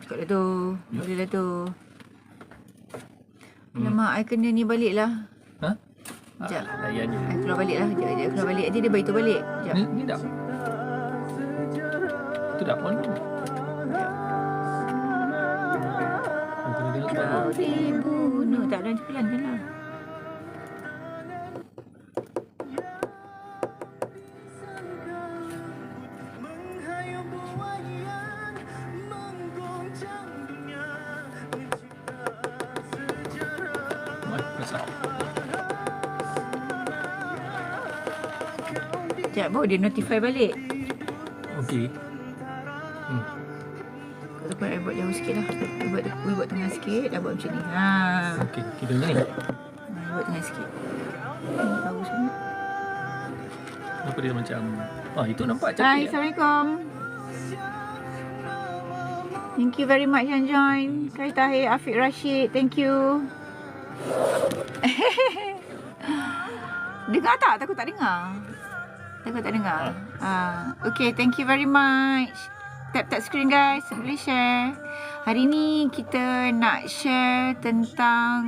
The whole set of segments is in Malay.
Cakap dah tu. Boleh lah tu. Alamak, I kena ni balik lah. Ha? Sekejap. Layan je. I keluar balik lah. Sekejap keluar balik. Nanti dia bagi tu balik. Sekejap. Ni dah. Tu dah on tu. Kau dibunuh. Tak ada pelan je lah. Sekejap baru dia notify balik. Okey. Kau tu I buat jauh sikit lah. I buat tengah sikit. Dah buat macam ni. Ha. Okey, kita macam ni. I buat tengah sikit. Bagus sangat. Apa dia macam itu nampak Hai, cantik. Assalamualaikum. Thank you very much yang join. Khairi Tahir, Afiq Rashid. Thank you. Dengar tak? Takut tak dengar. Takut tak dengar. Okay, thank you very much. Tap screen guys. Boleh share. Hari ni kita nak share tentang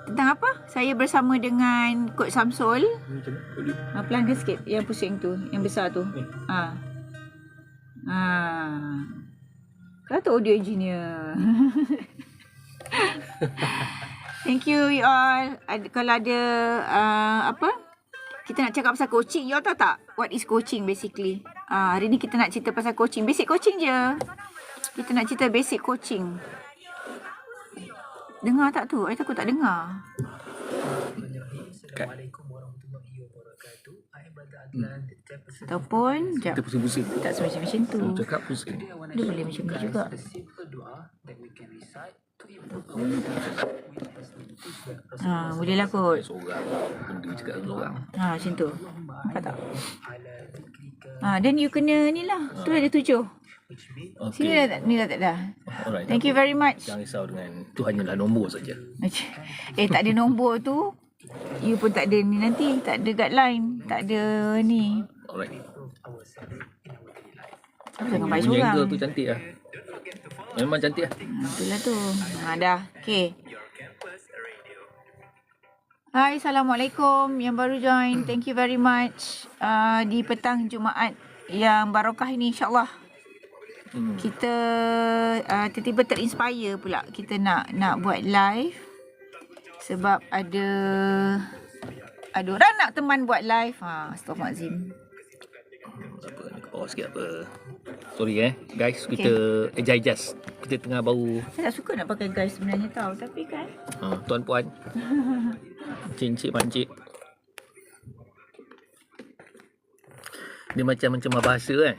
tentang apa? Saya bersama dengan Coach Samsul. Pelankan sikit yang pusing tu, yang besar tu. Kata audio engineer. Thank you all. Kalau ada kita nak cakap pasal coaching. You all tahu tak what is coaching basically? Hari ni kita nak cerita pasal coaching. Basic coaching je. Kita nak cerita basic coaching. Dengar tak tu? I takut tak dengar. Ataupun Kita pusing-pusing. tak semacam tu. Cakap pusing. Dia boleh macam ni juga. Boleh lah kot. Seorang benda cakap seorang. Macam tu. Nampak tak? Then you kena ni lah. Tu ada 7. Sini dah, ni dah tak dah. Alright. Thank you very much. Jangan risau dengan tu hanyalah nombor saja. Tak ada nombor tu. You pun tak ada ni nanti. Tak ada guideline. Tak ada ni. Alright. Jangan baik seorang. Angle tu cantik lah. Memang cantik lah. Itulah tu. Dah. Okay. Hai, Assalamualaikum. Yang baru join. Thank you very much. Di petang Jumaat yang barokah ini insyaAllah. Kita tiba-tiba terinspire pula. Kita nak buat live. Sebab ada orang nak teman buat live. Astaghfirullahaladzim. Apa ni ke bawah sikit apa. Sorry guys, kita adjust. Kita tengah baru. Saya tak suka nak pakai guys sebenarnya tau. Tapi kan Tuan puan. Cik makcik. Dia macam bahasa kan.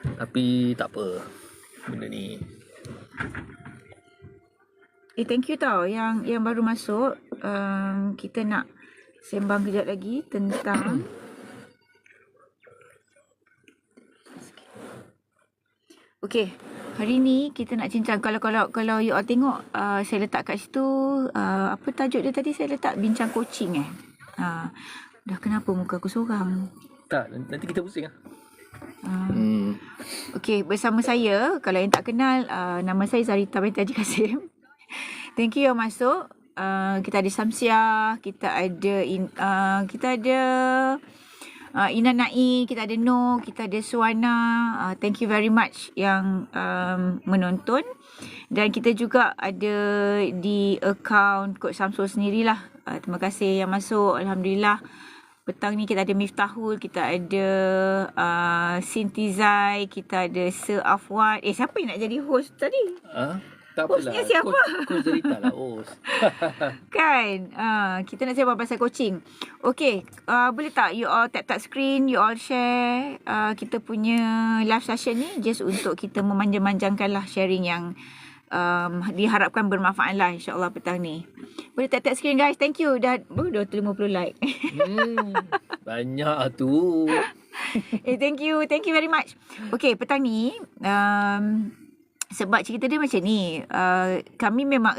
Tapi tak apa. Benda ni. Thank you tau yang baru masuk. Kita nak sembang kejap lagi tentang okay, hari ni kita nak cincang. Kalau you all tengok, saya letak kat situ apa tajuk dia tadi? Saya letak bincang coaching dah kenapa muka aku seorang? Tak, nanti kita pusing lah. Okay, bersama saya, kalau yang tak kenal, nama saya Zarita binti Haji Kasim. Thank you yang masuk. Kita ada Samsiah, kita ada Ina Nai, kita ada Noh, kita ada Suwana. Thank you very much yang menonton. Dan kita juga ada di akaun Coach Samsul sendirilah. Terima kasih yang masuk. Alhamdulillah. Petang ni kita ada Miftahul, kita ada Sintizai, kita ada Sir Afwan. Siapa yang nak jadi host tadi? Tak apalah. Hostnya siapa? Coach Zarita lah host. Kan? Kita nak cakap pasal coaching. Okay, boleh tak you all tap screen, you all share kita punya live session ni just untuk kita memanjang-manjangkan lah sharing yang diharapkan bermanfaat lah insyaAllah petang ni. Boleh tap screen guys. Thank you. Dah 250 like. Banyak tu. Thank you. Thank you very much. Okay, petang ni Sebab cerita dia macam ni, kami memang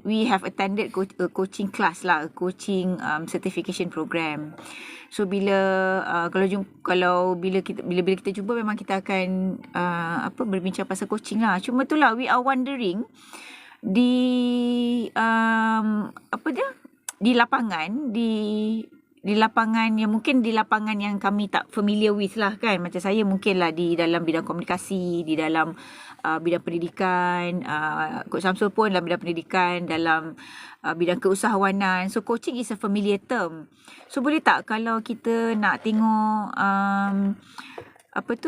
we have attended coaching class lah, coaching certification program. So bila bila kita jumpa memang kita akan berbincang pasal coaching lah. Cuma tu lah, we are wondering di lapangan yang mungkin di lapangan yang kami tak familiar with lah kan. Macam saya mungkin lah di dalam bidang komunikasi, di dalam bidang pendidikan, Coach Samsul pun dalam bidang pendidikan, dalam bidang keusahawanan. So coaching is a familiar term. So boleh tak kalau kita nak tengok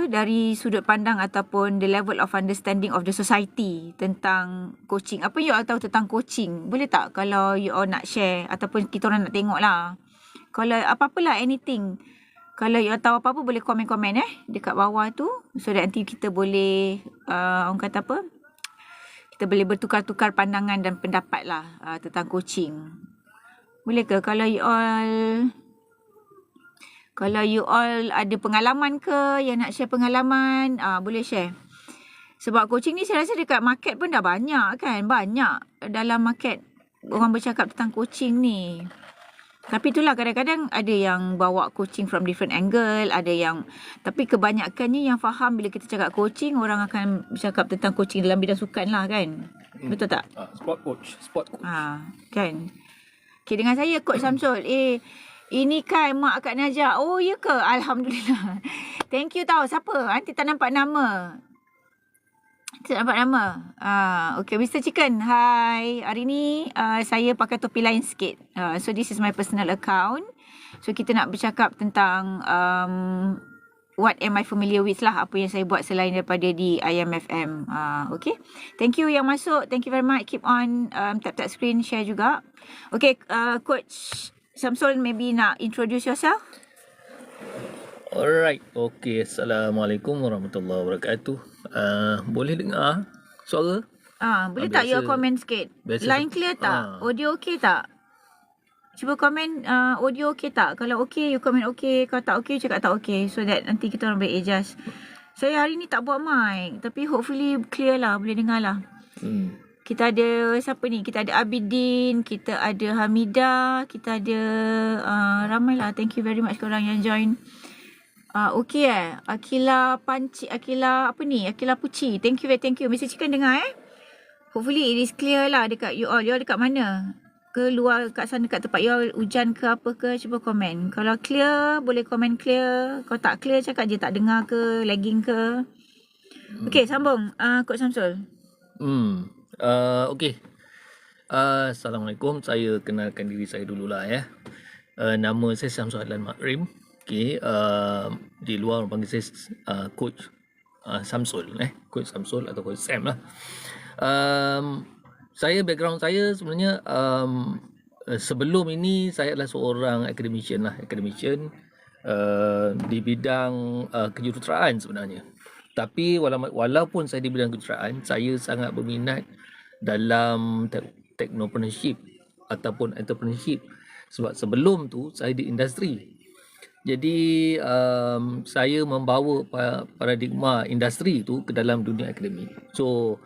dari sudut pandang ataupun the level of understanding of the society tentang coaching. Apa you all tahu tentang coaching? Boleh tak kalau you all nak share ataupun kita orang nak tengok lah. Kalau apa-apalah, anything. Kalau you tahu apa-apa boleh komen-komen dekat bawah tu. So that nanti kita boleh, orang kata apa? Kita boleh bertukar-tukar pandangan dan pendapat lah tentang coaching. Boleh ke? Kalau you all ada pengalaman ke, yang nak share pengalaman, boleh share. Sebab coaching ni saya rasa dekat market pun dah banyak kan. Banyak dalam market orang bercakap tentang coaching ni. Tapi itulah, kadang-kadang ada yang bawa coaching from different angle, tapi kebanyakannya yang faham bila kita cakap coaching, orang akan bercakap tentang coaching dalam bidang sukan lah kan. Betul tak? Sport coach. Kan. Okay, dengan saya Coach Samsul. Ini kan mak Kak Najah. Oh ya ke? Alhamdulillah. Thank you tau. Siapa? Nanti tak nampak nama. Okay, Mr. Chicken. Hi. Hari ni saya pakai topi lain sikit. So this is my personal account. So kita nak bercakap tentang what am I familiar with lah. Apa yang saya buat selain daripada di IMFM. Okay. Thank you yang masuk. Thank you very much. Keep on tap screen, share juga. Okay, Coach Samsul, maybe nak introduce yourself. Alright. Okay. Assalamualaikum warahmatullahi wabarakatuh. Boleh dengar suara? Boleh tak you komen sikit? Line clear tak? Audio okay tak? Cuba komen audio okay tak? Kalau okay, you komen okay. Kalau tak okay, you cakap tak okay. So that nanti kita orang boleh adjust. Saya hari ni tak buat mic, tapi hopefully clear lah. Boleh dengar lah. Kita ada siapa ni? Kita ada Abidin, kita ada Hamidah, kita ada ramai lah. Thank you very much korang yang join. Okay Akila Puci. Thank you. Mr. Chicken dengar Hopefully it is clear lah dekat you all. You all dekat mana? Ke luar kat sana, kat tempat you all hujan ke apa ke? Cuba komen. Kalau clear, boleh komen clear. Kalau tak clear, cakap je tak dengar ke, lagging ke. Okay, sambung. Coach Samsul. Okay. Assalamualaikum. Saya kenalkan diri saya dululah Nama saya Syamsul Adlan Makrim. Okay, di luar orang panggil saya Coach Samsul, Coach Samsul atau Coach Sam lah. Saya background saya sebenarnya sebelum ini saya adalah seorang academician di bidang kejuruteraan sebenarnya. Tapi walaupun saya di bidang kejuruteraan, saya sangat berminat dalam technopreneurship ataupun entrepreneurship. Sebab sebelum tu saya di industri. Jadi saya membawa paradigma industri itu ke dalam dunia akademik. So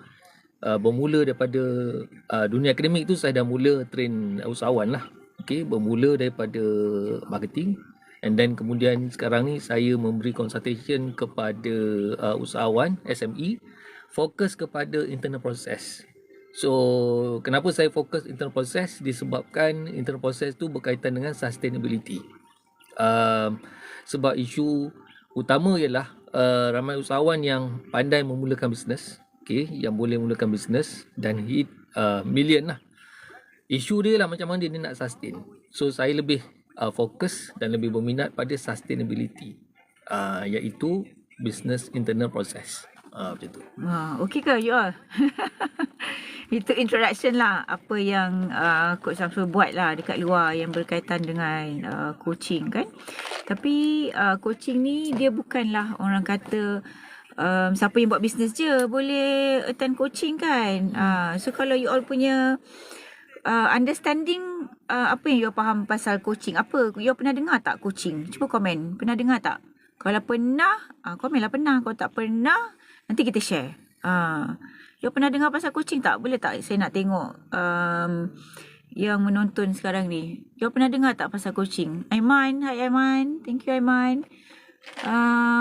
bermula daripada dunia akademik tu saya dah mula train usahawan lah. Okay, bermula daripada marketing, and then kemudian sekarang ni saya memberi consultation kepada usahawan SME, fokus kepada internal process. So kenapa saya fokus internal process? Disebabkan internal process tu berkaitan dengan sustainability. Sebab isu utama ialah ramai usahawan yang pandai memulakan bisnes, yang boleh memulakan bisnes dan hit million lah. Isu dia lah macam mana dia nak sustain. So saya lebih fokus dan lebih berminat pada sustainability, iaitu business internal process. Macam tu. Okay ke you all? Itu introduction lah apa yang Coach Samsul buat lah dekat luar yang berkaitan dengan coaching kan. Tapi coaching ni dia bukanlah orang kata siapa yang buat bisnes je boleh attend coaching kan. So kalau you all punya understanding, apa yang you all faham pasal coaching, apa you all pernah dengar tak coaching? Cuba komen, pernah dengar tak? Kalau pernah, komen lah pernah. Kalau tak pernah, nanti kita share. You pernah dengar pasal coaching tak? Boleh tak saya nak tengok yang menonton sekarang ni. You pernah dengar tak pasal coaching? Aiman, hi Aiman. Thank you Aiman.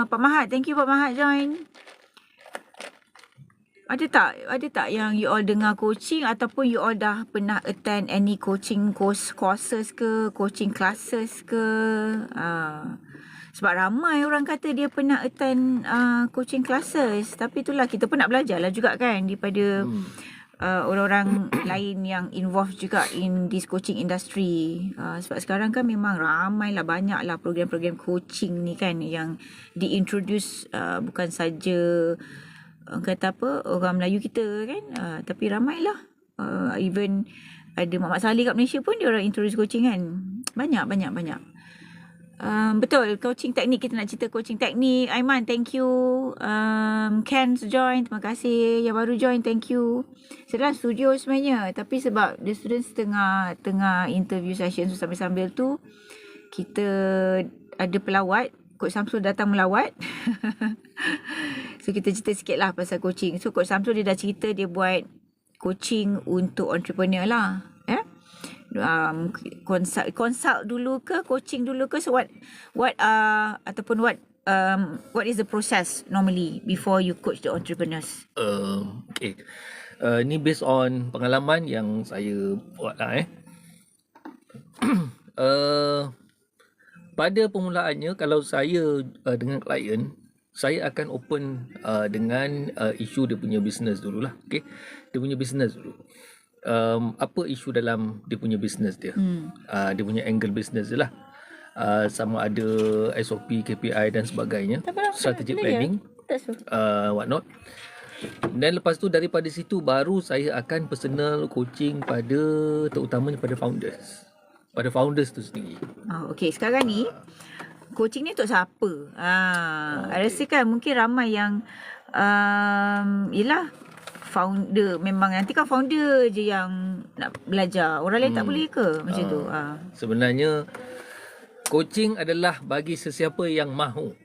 Pak Mahat, thank you Pak Mahat join. Ada tak yang you all dengar coaching ataupun you all dah pernah attend any coaching courses ke, coaching classes ke? Sebab ramai orang kata dia pernah attend coaching classes. Tapi itulah, kita pun nak belajar lah juga kan daripada orang-orang lain yang involved juga in this coaching industry. Sebab sekarang kan memang ramai lah, banyak lah program-program coaching ni kan yang diintroduce bukan saja kata apa, orang Melayu kita kan, tapi ramailah. Even ada Muhammad Saleh kat Malaysia pun dia orang introduce coaching kan. Banyak. Betul, coaching teknik, kita nak cerita coaching teknik. Aiman, thank you. Ken join, terima kasih. Yang baru join, thank you. Saya dalam studio sebenarnya, tapi sebab the students tengah interview session, so sambil-sambil tu kita ada pelawat. Coach Samsul datang melawat. So kita cerita sikit lah pasal coaching. So Coach Samsul dia dah cerita dia buat coaching untuk entrepreneur lah. Consult dulu ke, coaching dulu ke? So what is the process normally before you coach the entrepreneurs? Okay. Ni based on pengalaman yang saya buat lah pada permulaannya, kalau saya dengan klien, saya akan open dengan isu dia punya business dululah. Okay? Dia punya business dulu. Apa isu dalam dia punya business dia? Dia punya angle business dia lah. Sama ada SOP, KPI dan sebagainya. Strategic planning, what not. Dan lepas tu daripada situ baru saya akan personal coaching terutamanya pada founders. Pada founders tu sendiri. Okay, sekarang ni coaching ni untuk siapa? I rasa kan mungkin ramai yang yelah, founder, memang nanti kan founder je yang nak belajar. Orang lain tak boleh ke macam tu? Sebenarnya coaching adalah bagi sesiapa yang mahu.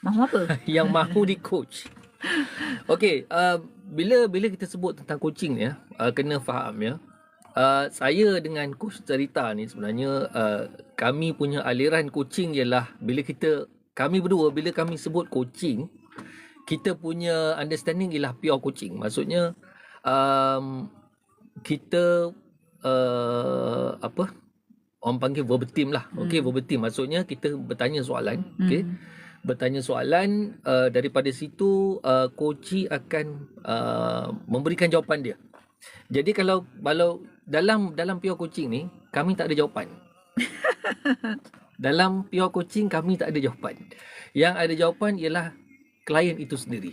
Mahu apa? Yang mahu di coach. Okay, bila kita sebut tentang coaching ni, kena faham ya. Saya dengan Coach Cerita ni sebenarnya kami punya aliran coaching ialah kami berdua bila kami sebut coaching, kita punya understanding ialah pure coaching. Maksudnya kita orang panggil verbatim lah. Okay, verbatim maksudnya kita bertanya soalan. Okay, bertanya soalan, daripada situ coach akan memberikan jawapan dia. Jadi kalau dalam pure coaching ni kami tak ada jawapan. Dalam pure coaching kami tak ada jawapan. Yang ada jawapan ialah klien itu sendiri.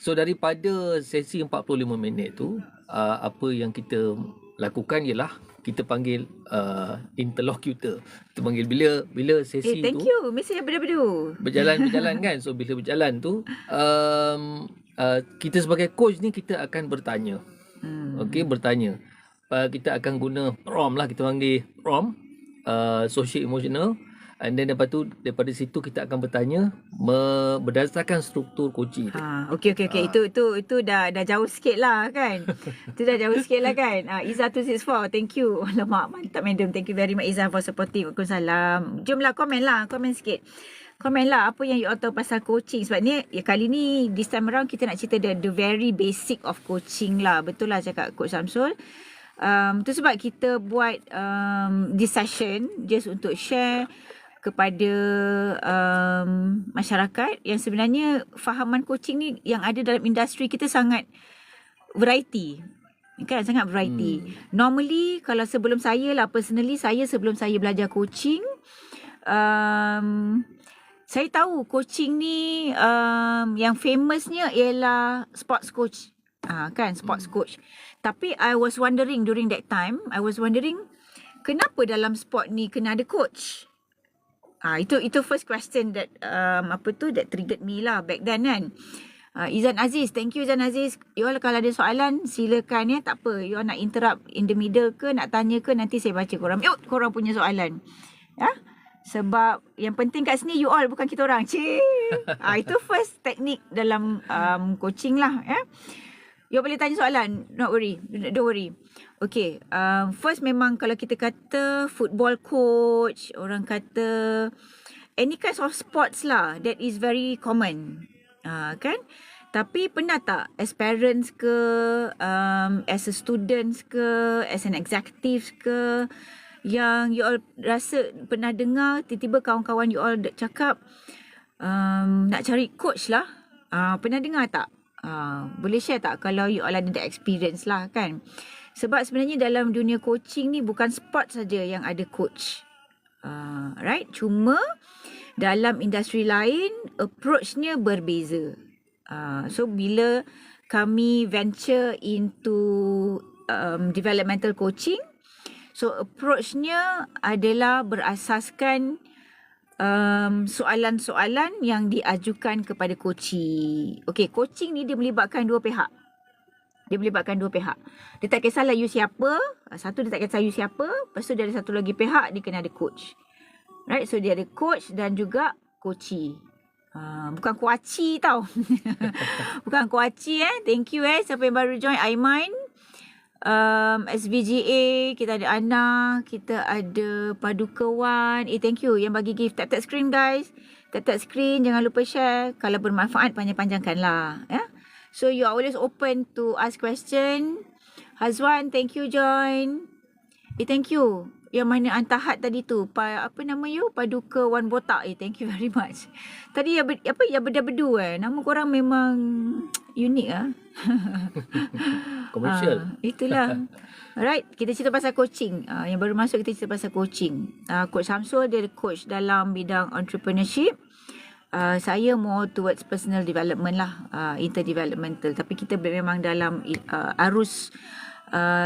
So daripada sesi 45 minit tu, apa yang kita lakukan ialah kita panggil interlocutor. Kita panggil bila sesi thank tu you. Mesti berdu. berjalan kan. So bila berjalan tu kita sebagai coach ni kita akan bertanya. Okey, bertanya. Kita akan guna ROM lah, kita panggil ROM, social emotional, and then daripada situ kita akan bertanya berdasarkan struktur coaching tu. Okey. Itu dah jauh sikit lah kan. Itu dah jauh sikit lah kan. Izzah 264, thank you. Alamak, mantap madam. Thank you very much Izzah for supporting. Waalaikumsalam. Jomlah komen sikit. Komen lah apa yang you all tahu pasal coaching. Sebab ni kali ni this time around kita nak cerita the very basic of coaching lah. Betul lah cakap Coach Samsul. Tu sebab kita buat this session just untuk share kepada masyarakat yang sebenarnya fahaman coaching ni yang ada dalam industri kita sangat variety. Kan, sangat variety. Normally kalau sebelum saya lah, personally sebelum saya belajar coaching, saya tahu coaching ni yang famousnya ialah sports coach. Sports coach. Tapi I was wondering during that time, kenapa dalam sport ni kena ada coach? Itu first question that that triggered me lah back then kan. Izan Aziz, thank you Izan Aziz. You all kalau ada soalan silakan ya, tak apa. You all nak interrupt in the middle ke, nak tanya ke, nanti saya baca korang. Korang punya soalan. Ya. Sebab yang penting kat sini you all, bukan kita orang. Itu first teknik dalam coaching lah ya. You boleh tanya soalan. Don't worry. Okay. First memang kalau kita kata football coach, orang kata any kinds of sports lah, that is very common. Kan? Tapi pernah tak as parents ke, as a students ke, as an executive ke, yang you all rasa pernah dengar tiba-tiba kawan-kawan you all cakap nak cari coach lah. Pernah dengar tak? Boleh share tak kalau you all ada the experience lah kan? Sebab sebenarnya dalam dunia coaching ni bukan sport saja yang ada coach. Right? Cuma dalam industri lain approach-nya berbeza. So bila kami venture into developmental coaching, so approach-nya adalah berasaskan soalan-soalan yang diajukan kepada coachee. Okay, coaching ni dia melibatkan dua pihak. Dia tak kisahlah you siapa. Satu, dia tak kisah you siapa. Lepas tu dia ada satu lagi pihak, dia kena ada coach. Right, so dia ada coach dan juga coachee. Bukan kuaci tau. Bukan kuaci Thank you siapa yang baru join. Aiman, SVGA, kita ada Ana, kita ada Padukawan. Thank you yang bagi gift. Tap screen guys. Tap screen, jangan lupa share. Kalau bermanfaat panjang-panjangkan lah So you are always open to ask question. Hazwan, thank you join. Thank you. Yang mana Antahat tadi tu, apa nama you? Paduka Wan Botak. Thank you very much. Tadi yang berda-berdu Nama korang memang unik Komersial. Itulah. Alright, kita cerita pasal coaching. Yang baru masuk kita cerita pasal coaching. Coach Samsul dia coach dalam bidang entrepreneurship. Saya more towards personal development lah, interdevelopmental. Tapi kita memang dalam arus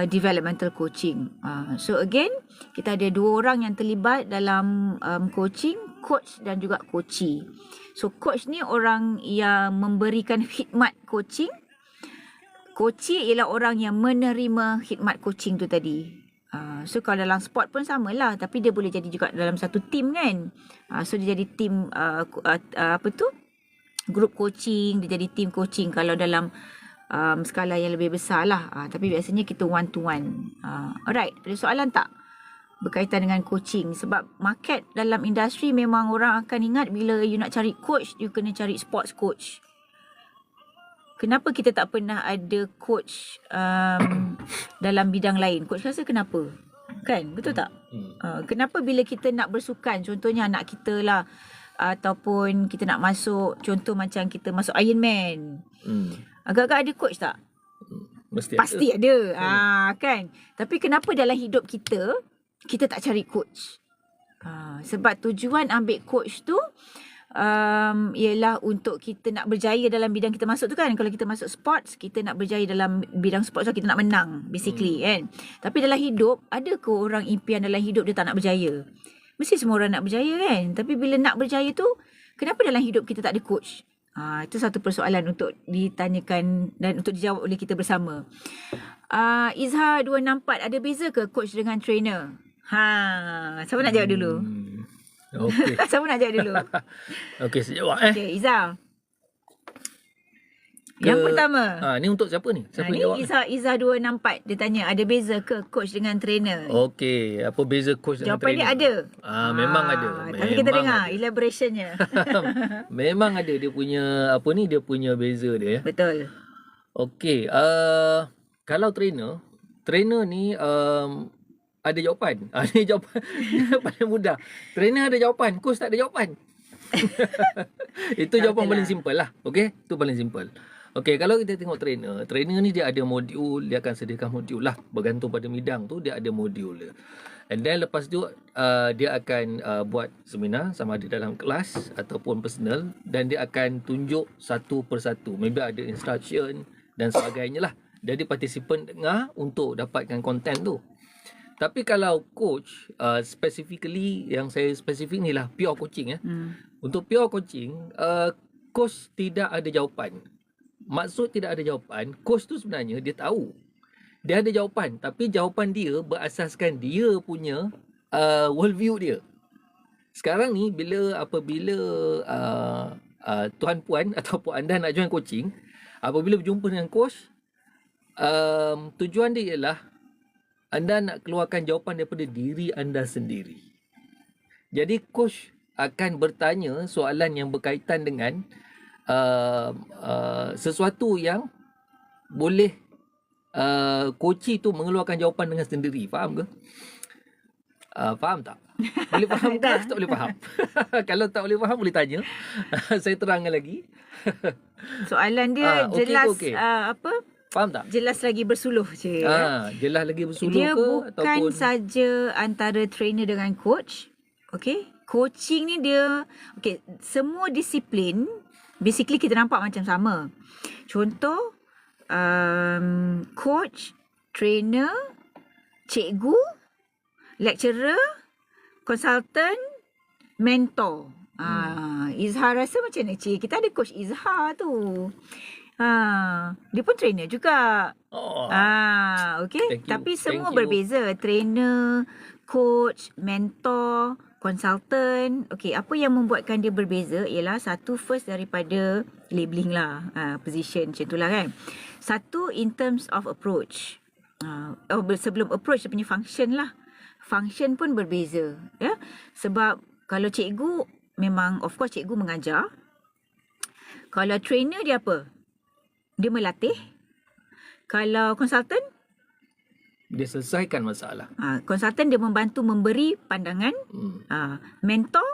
developmental coaching. So again, kita ada dua orang yang terlibat dalam coaching, coach dan juga coachee. So coach ni orang yang memberikan khidmat coaching. Coachee ialah orang yang menerima khidmat coaching tu tadi. So kalau dalam sport pun samalah, tapi dia boleh jadi juga dalam satu team kan. So dia jadi team group coaching, dia jadi team coaching kalau dalam skala yang lebih besar lah. Tapi biasanya kita one to one. Alright, ada soalan tak berkaitan dengan coaching? Sebab market dalam industri memang orang akan ingat bila you nak cari coach, you kena cari sports coach. Kenapa kita tak pernah ada coach dalam bidang lain? Coach rasa kenapa? Kan? Betul tak? Kenapa bila kita nak bersukan, contohnya anak kita lah, ataupun kita nak masuk, contoh macam kita masuk Ironman. Agak-agak ada coach tak? Pasti ada. Kan? Tapi kenapa dalam hidup kita tak cari coach? Sebab tujuan ambil coach tu ialah untuk kita nak berjaya dalam bidang kita masuk tu kan. Kalau kita masuk sports, kita nak berjaya dalam bidang sports, so kita nak menang basically kan. Tapi dalam hidup, ada ke orang impian dalam hidup dia tak nak berjaya? Mesti semua orang nak berjaya kan. Tapi bila nak berjaya tu, kenapa dalam hidup kita tak ada coach? Itu satu persoalan untuk ditanyakan dan untuk dijawab oleh kita bersama. Izhar 264, ada beza ke coach dengan trainer? Siapa nak jawab dulu? Okey. Siapa nak jawab dulu? Okey, saya jawab Okey, Izhar. Yang pertama. Ni untuk siapa ni? Siapa ni jawab? Izhar 264. Dia tanya ada beza ke coach dengan trainer? Okey, apa beza coach dengan Jawapan trainer? Jawapan dia ada. Memang ada. Tapi kita dengar elaborationnya. Memang ada dia punya dia punya beza dia. Betul. Okey, kalau trainer ni ada jawapan. Ni jawapan paling mudah. Trainer ada jawapan, coach tak ada jawapan. Itu jawapan paling simple lah. Okey, itu paling simple. Okey, kalau kita tengok trainer ni dia ada modul, dia akan sediakan modul lah. Bergantung pada bidang tu dia ada modul dia. And then lepas tu dia akan buat seminar sama ada dalam kelas ataupun personal, dan dia akan tunjuk satu persatu. Maybe ada instruction dan sebagainya lah. Jadi participant dengar untuk dapatkan konten tu. Tapi kalau coach, specifically yang saya spesifik ni lah pure coaching Untuk pure coaching, coach tidak ada jawapan. Maksud tidak ada jawapan, coach tu sebenarnya dia tahu. Dia ada jawapan, tapi jawapan dia berasaskan dia punya world view dia. Sekarang ni apabila tuan puan ataupun anda nak join coaching, apabila berjumpa dengan coach, Tujuan dia ialah anda nak keluarkan jawapan daripada diri anda sendiri. Jadi coach akan bertanya soalan yang berkaitan dengan sesuatu yang boleh coach tu mengeluarkan jawapan dengan sendiri. Faham ke? Faham tak? Boleh faham ke? Tak boleh faham. Kalau tak boleh faham boleh tanya. Saya terangkan lagi. Soalan dia okey jelas ke okey? apa? Faham tak? Jelas lagi bersuluh je. Jelas lagi bersuluh Dia ke bukan ataupun saja antara trainer dengan coach. Okay. Coaching ni dia, okay, semua disiplin, basically kita nampak macam sama. Contoh, coach, trainer, cikgu, lecturer, consultant, mentor. Izhar rasa macam mana, Cik? Kita ada coach Izhar tu. Dia pun trainer juga. Okay. Tapi semua berbeza. Trainer, coach, mentor, consultant. Okay, apa yang membuatkan dia berbeza ialah satu, first daripada labeling lah. Position macam tu lah kan. Satu, in terms of approach. Sebelum approach, dia punya function lah. Function pun berbeza. Ya? Sebab kalau cikgu, memang of course cikgu mengajar. Kalau trainer dia apa? Dia melatih. Kalau consultant, dia selesaikan masalah. Consultant dia membantu memberi pandangan. Mentor,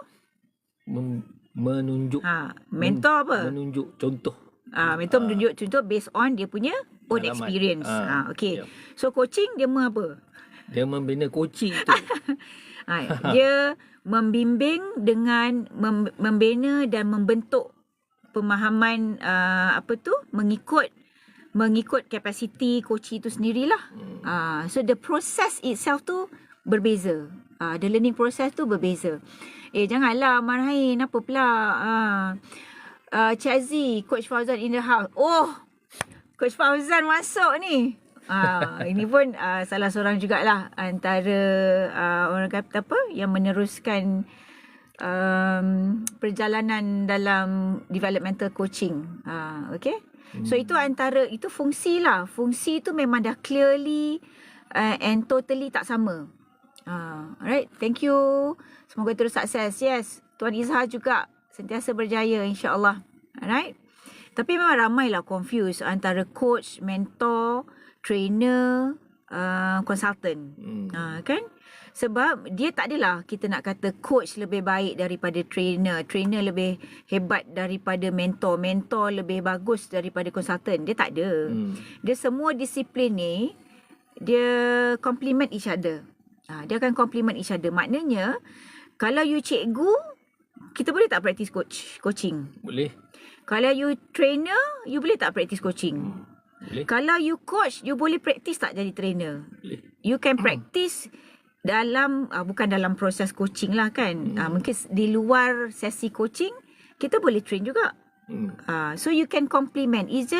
menunjuk. Mentor apa? Menunjuk contoh. Mentor menunjuk contoh based on dia punya own experience. Okay. Yep. So coaching dia apa? Dia membina coaching tu. Dia membimbing dengan membina dan membentuk pemahaman mengikut kapasiti coach itu sendirilah. So the process itself tu berbeza. The learning process tu berbeza. Janganlah marahin apa pula. Cik Aziz, Coach Fauzan in the house. Oh, Coach Fauzan masuk ni. Ini pun salah seorang jugalah antara orang kata apa yang meneruskan perjalanan dalam developmental coaching. Okay. So itu itu fungsi lah. Fungsi tu memang dah clearly and totally tak sama. Alright, thank you. Semoga terus sukses. Yes, Tuan Izhar juga sentiasa berjaya insya-Allah. Alright. Tapi memang ramailah confuse antara coach, mentor, trainer, consultant. Kan? Sebab dia tak adalah kita nak kata coach lebih baik daripada trainer, trainer lebih hebat daripada mentor, mentor lebih bagus daripada consultant. Dia tak ada. Dia semua disiplin ni dia complement each other. Dia akan complement each other. Maknanya kalau you cikgu, kita boleh tak practice coaching? Boleh. Kalau you trainer, you boleh tak practice coaching? Boleh. Kalau you coach, you boleh practice tak jadi trainer? Boleh. You can practice dalam bukan dalam proses coaching lah kan. Mungkin di luar sesi coaching kita boleh train juga. So you can complement. It's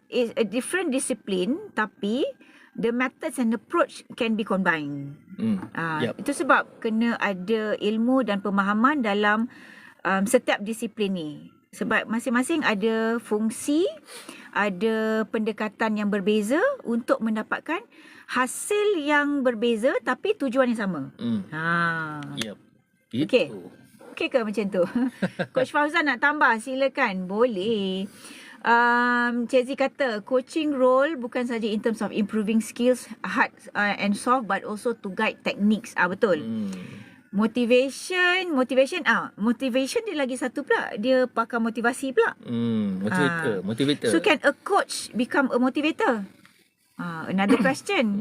a different discipline, tapi the methods and approach can be combined. Itu sebab kena ada ilmu dan pemahaman dalam setiap disiplin ni. Sebab masing-masing ada fungsi, ada pendekatan yang berbeza untuk mendapatkan hasil yang berbeza tapi tujuan yang sama. Yep. Gitu. Okay. Okay ke macam tu? Coach Fauzan nak tambah, silakan. Boleh. Cik Zee kata coaching role bukan saja in terms of improving skills hard and soft but also to guide techniques. Betul. Motivation dia lagi satu pula. Dia pakar motivasi pula. Motivator. So can a coach become a motivator? Another question.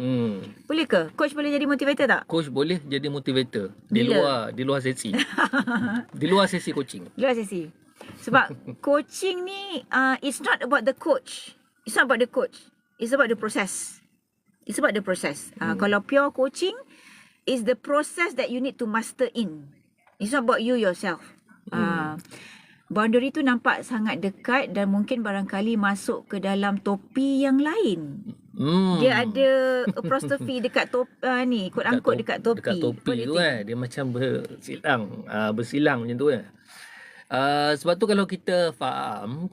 Boleh ke? Coach boleh jadi motivator tak? Coach boleh jadi motivator. Di luar sesi. Di luar sesi coaching. Di luar sesi. Sebab coaching ni it's not about the coach. It's not about the coach. It's about the process. It's about the process. Kalau pure coaching is the process that you need to master in. It's not about you yourself. Boundary tu nampak sangat dekat dan mungkin barangkali masuk ke dalam topi yang lain. Dia ada apostrophe dekat topi quote unquote dekat topi. Dekat topi tu kan. Dia macam bersilang macam tu kan. Sebab tu kalau kita faham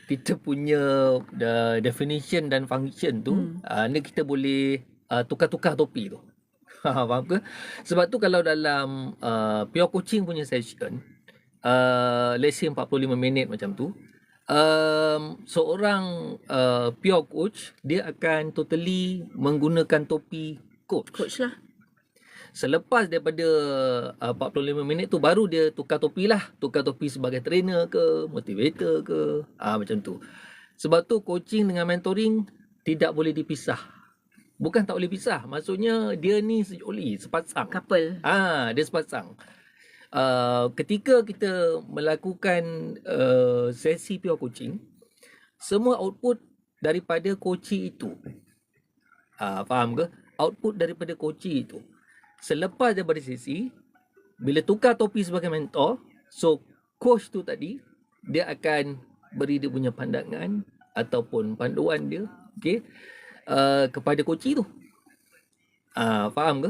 kita punya definition dan function tu, ni kita boleh tukar-tukar topi tu. Faham ke? Sebab tu kalau dalam pure coaching punya session, let's say 45 minit macam tu, seorang pure coach, dia akan totally menggunakan topi coach. Coach lah. Selepas daripada 45 minit tu, baru dia tukar topi lah. Tukar topi sebagai trainer ke, motivator ke, macam tu. Sebab tu coaching dengan mentoring tidak boleh dipisah. Bukan tak boleh pisah, maksudnya dia ni sejoli, sepasang. Couple. Dia sepasang. Ketika kita melakukan sesi pure coaching, semua output daripada coachee itu. Faham ke? Output daripada coachee itu. Selepas daripada sesi, bila tukar topi sebagai mentor, so coach tu tadi, dia akan beri dia punya pandangan ataupun panduan dia, okay, kepada coachee tu. Faham ke?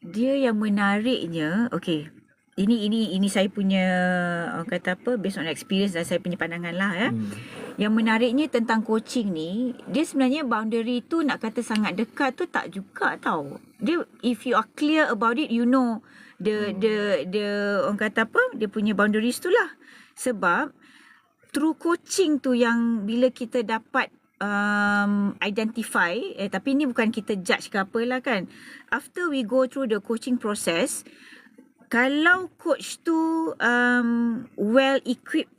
Dia yang menariknya, okay, ini saya punya, orang kata apa, based on experience dan saya punya pandangan lah ya. Yang menariknya tentang coaching ni, dia sebenarnya boundary tu nak kata sangat dekat tu tak juga tau. Dia, if you are clear about it, you know the orang kata apa, dia punya boundaries tu lah. Sebab through coaching tu yang bila kita dapat identify, tapi ni bukan kita judge ke apalah kan. After we go through the coaching process, kalau coach tu well equipped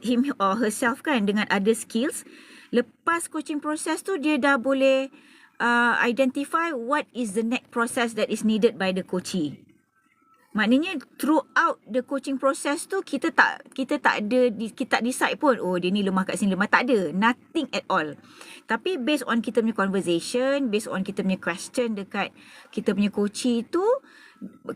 him or herself kan dengan other skills, lepas coaching process tu dia dah boleh identify what is the next process that is needed by the coachee. Maknanya throughout the coaching process tu kita tak decide pun dia ni lemah kat sini, lemah, tak ada, nothing at all. Tapi based on kita punya conversation, based on kita punya question dekat kita punya coachee tu,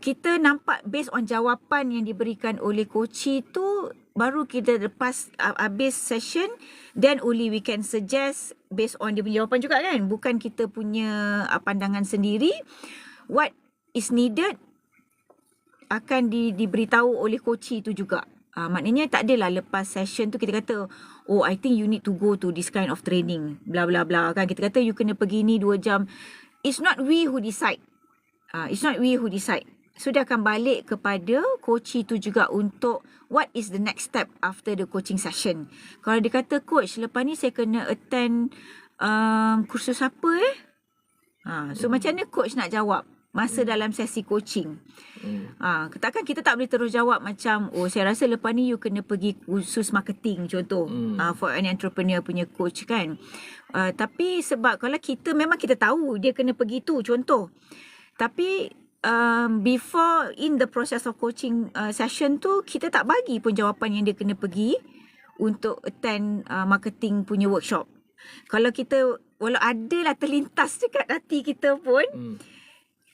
kita nampak based on jawapan yang diberikan oleh coachee tu, baru kita lepas habis session, then only we can suggest based on dia punya jawapan juga kan, bukan kita punya pandangan sendiri. What is needed akan diberitahu oleh coachee tu juga. Maknanya tak adalah lepas session tu kita kata, I think you need to go to this kind of training, bla bla bla kan. Kita kata you kena pergi ni 2 jam. It's not we who decide. It's not we who decide. So dia akan balik kepada coachee tu juga untuk what is the next step after the coaching session. Kalau dia kata, coach, lepas ni saya kena attend kursus apa so macam mana coach nak jawab masa dalam sesi coaching? Takkan kita tak boleh terus jawab macam, saya rasa lepas ni you kena pergi kursus marketing contoh, for an entrepreneur punya coach kan. Tapi sebab kalau kita memang kita tahu dia kena pergi tu contoh, tapi before in the process of coaching session tu, kita tak bagi pun jawapan yang dia kena pergi untuk attend marketing punya workshop. Kalau kita, walau adalah terlintas dekat hati kita pun,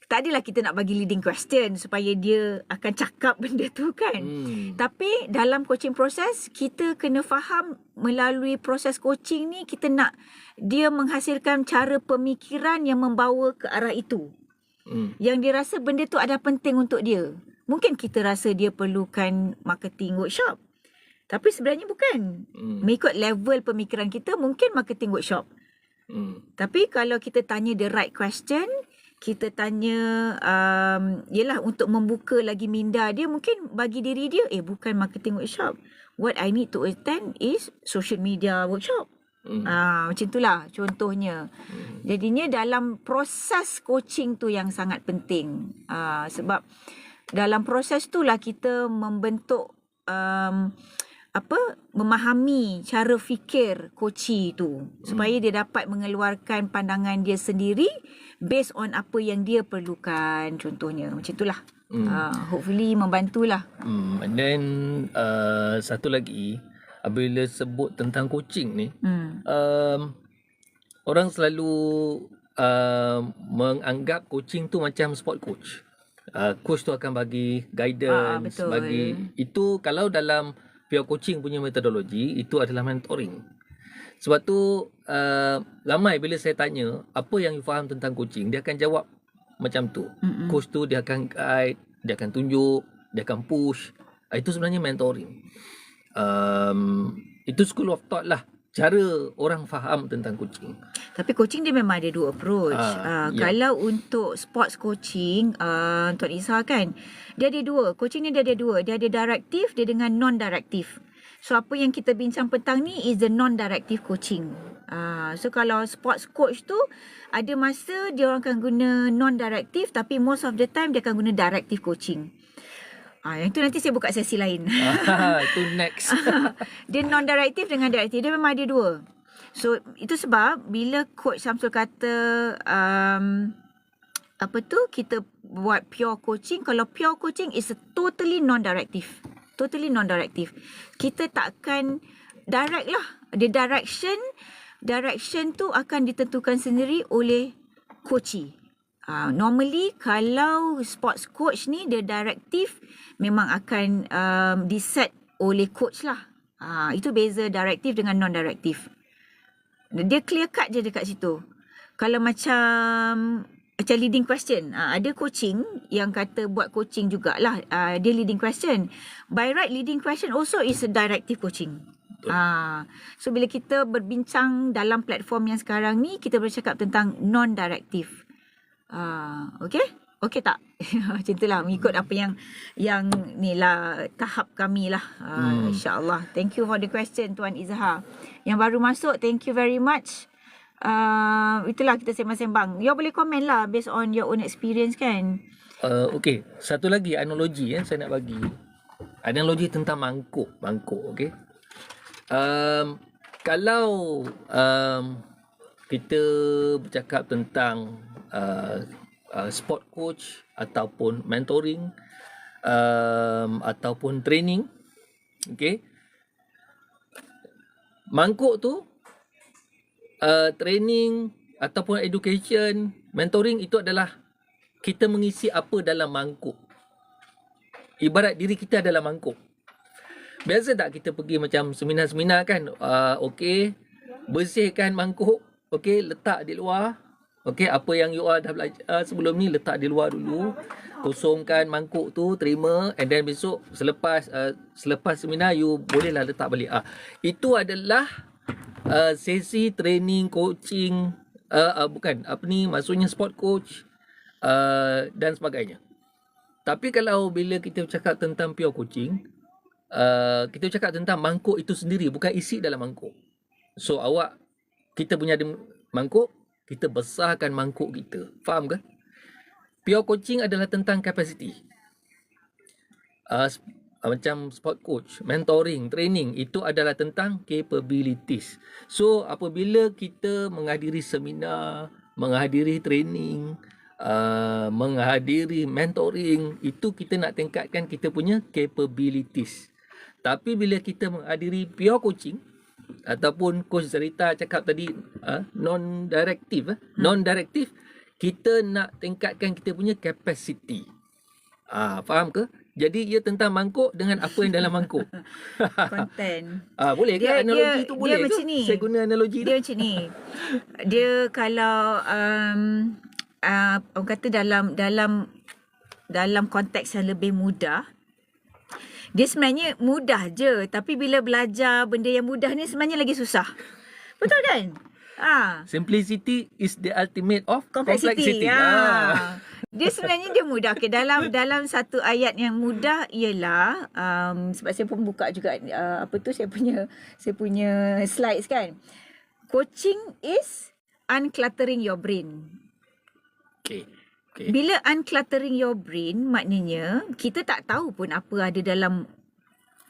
tak adalah kita nak bagi leading question supaya dia akan cakap benda tu kan. Tapi dalam coaching proses, kita kena faham melalui proses coaching ni, kita nak dia menghasilkan cara pemikiran yang membawa ke arah itu. Yang dia rasa benda tu ada penting untuk dia. Mungkin kita rasa dia perlukan marketing workshop, tapi sebenarnya bukan. Mengikut level pemikiran kita, mungkin marketing workshop. Tapi kalau kita tanya the right question, kita tanya yelah untuk membuka lagi minda dia, mungkin bagi diri dia bukan marketing workshop, what I need to attend is social media workshop. Macam itulah contohnya. Jadinya dalam proses coaching tu yang sangat penting, sebab dalam proses tu lah kita membentuk memahami cara fikir coachee tu, supaya dia dapat mengeluarkan pandangan dia sendiri based on apa yang dia perlukan contohnya. Macam itulah. Hopefully membantulah. And then satu lagi, apabila sebut tentang coaching ni, orang selalu menganggap coaching tu macam sport coach. Coach tu akan bagi guidance, betul. bagi itu. Kalau dalam pure coaching punya metodologi, itu adalah mentoring. Sebab tu ramai bila saya tanya apa yang you faham tentang coaching, dia akan jawab macam tu. Coach tu dia akan guide, dia akan tunjuk, dia akan push. Itu sebenarnya mentoring. Itu school of thought lah, cara orang faham tentang coaching. Tapi coaching dia memang ada dua approach. Ya. Kalau untuk sports coaching, Tuan Izzah kan, dia ada dua. Coaching ni dia ada dua. Dia ada directive, dia dengan non-directive. So apa yang kita bincang petang ni is the non-directive coaching. So kalau sports coach tu, ada masa dia orang akan guna non-directive, tapi most of the time dia akan guna directive coaching. Yang tu nanti saya buka sesi lain. Itu next. Dia non-directive dengan directive, dia memang ada dua. So itu sebab bila Coach Syamsul kata kita buat pure coaching, kalau pure coaching is a totally non-directive. Totally non-directive. Kita takkan direct lah. The direction tu akan ditentukan sendiri oleh coachee. Normally kalau sports coach ni, dia directive memang akan diset oleh coach lah. Itu beza directive dengan non-directive. Dia clear cut je dekat situ. Kalau macam leading question, ada coaching yang kata buat coaching jugalah, dia leading question. By right, leading question also is a directive coaching. So bila kita berbincang dalam platform yang sekarang ni, kita bercakap tentang non-directive. Okay tak? Macam itulah, mengikut apa yang ni lah tahap kami lah. InsyaAllah. Thank you for the question, Tuan Izzah. Yang baru masuk, thank you very much. Itulah kita sembang-sembang. You boleh komen lah based on your own experience kan. Okay, satu lagi analogi saya nak bagi. Analogi tentang mangkuk, okay. Kalau kita bercakap tentang sport coach ataupun mentoring ataupun training, okay, mangkuk tu training ataupun education, mentoring itu adalah kita mengisi apa dalam mangkuk. Ibarat diri kita adalah mangkuk. Biasa tak kita pergi macam seminar-seminar kan, okay, bersihkan mangkuk, okay, letak di luar. Okay, apa yang you all dah belajar sebelum ni letak di luar dulu. Kosongkan mangkuk tu, terima, and then besok selepas seminar you bolehlah letak balik. Itu adalah sesi training, coaching, maksudnya sport coach dan sebagainya. Tapi kalau bila kita cakap tentang pure coaching, kita cakap tentang mangkuk itu sendiri, bukan isi dalam mangkuk. So kita punya ada mangkuk, kita besarkan mangkuk kita. Faham ke? Pure coaching adalah tentang capacity. Macam sport coach, mentoring, training, itu adalah tentang capabilities. So, apabila kita menghadiri seminar, menghadiri training, menghadiri mentoring, itu kita nak tingkatkan kita punya capabilities. Tapi bila kita menghadiri pure coaching, ataupun Coach Zarita cakap tadi non-directive, kita nak tingkatkan kita punya capacity. Faham ke? Jadi ia tentang mangkuk dengan apa yang dalam mangkuk. Konten. Boleh ke analogi tu boleh dia ke? Macam ni. Saya guna analogi dia macam ni. Dia kalau orang kata dalam konteks yang lebih mudah, dia sebenarnya mudah je, tapi bila belajar benda yang mudah ni sebenarnya lagi susah. Betul kan? Simplicity is the ultimate of complexity. Dia sebenarnya dia mudah. Okay, dalam satu ayat yang mudah ialah sebab saya pun buka juga saya punya slides kan. Coaching is uncluttering your brain. Okay. Bila uncluttering your brain, maknanya kita tak tahu pun apa ada dalam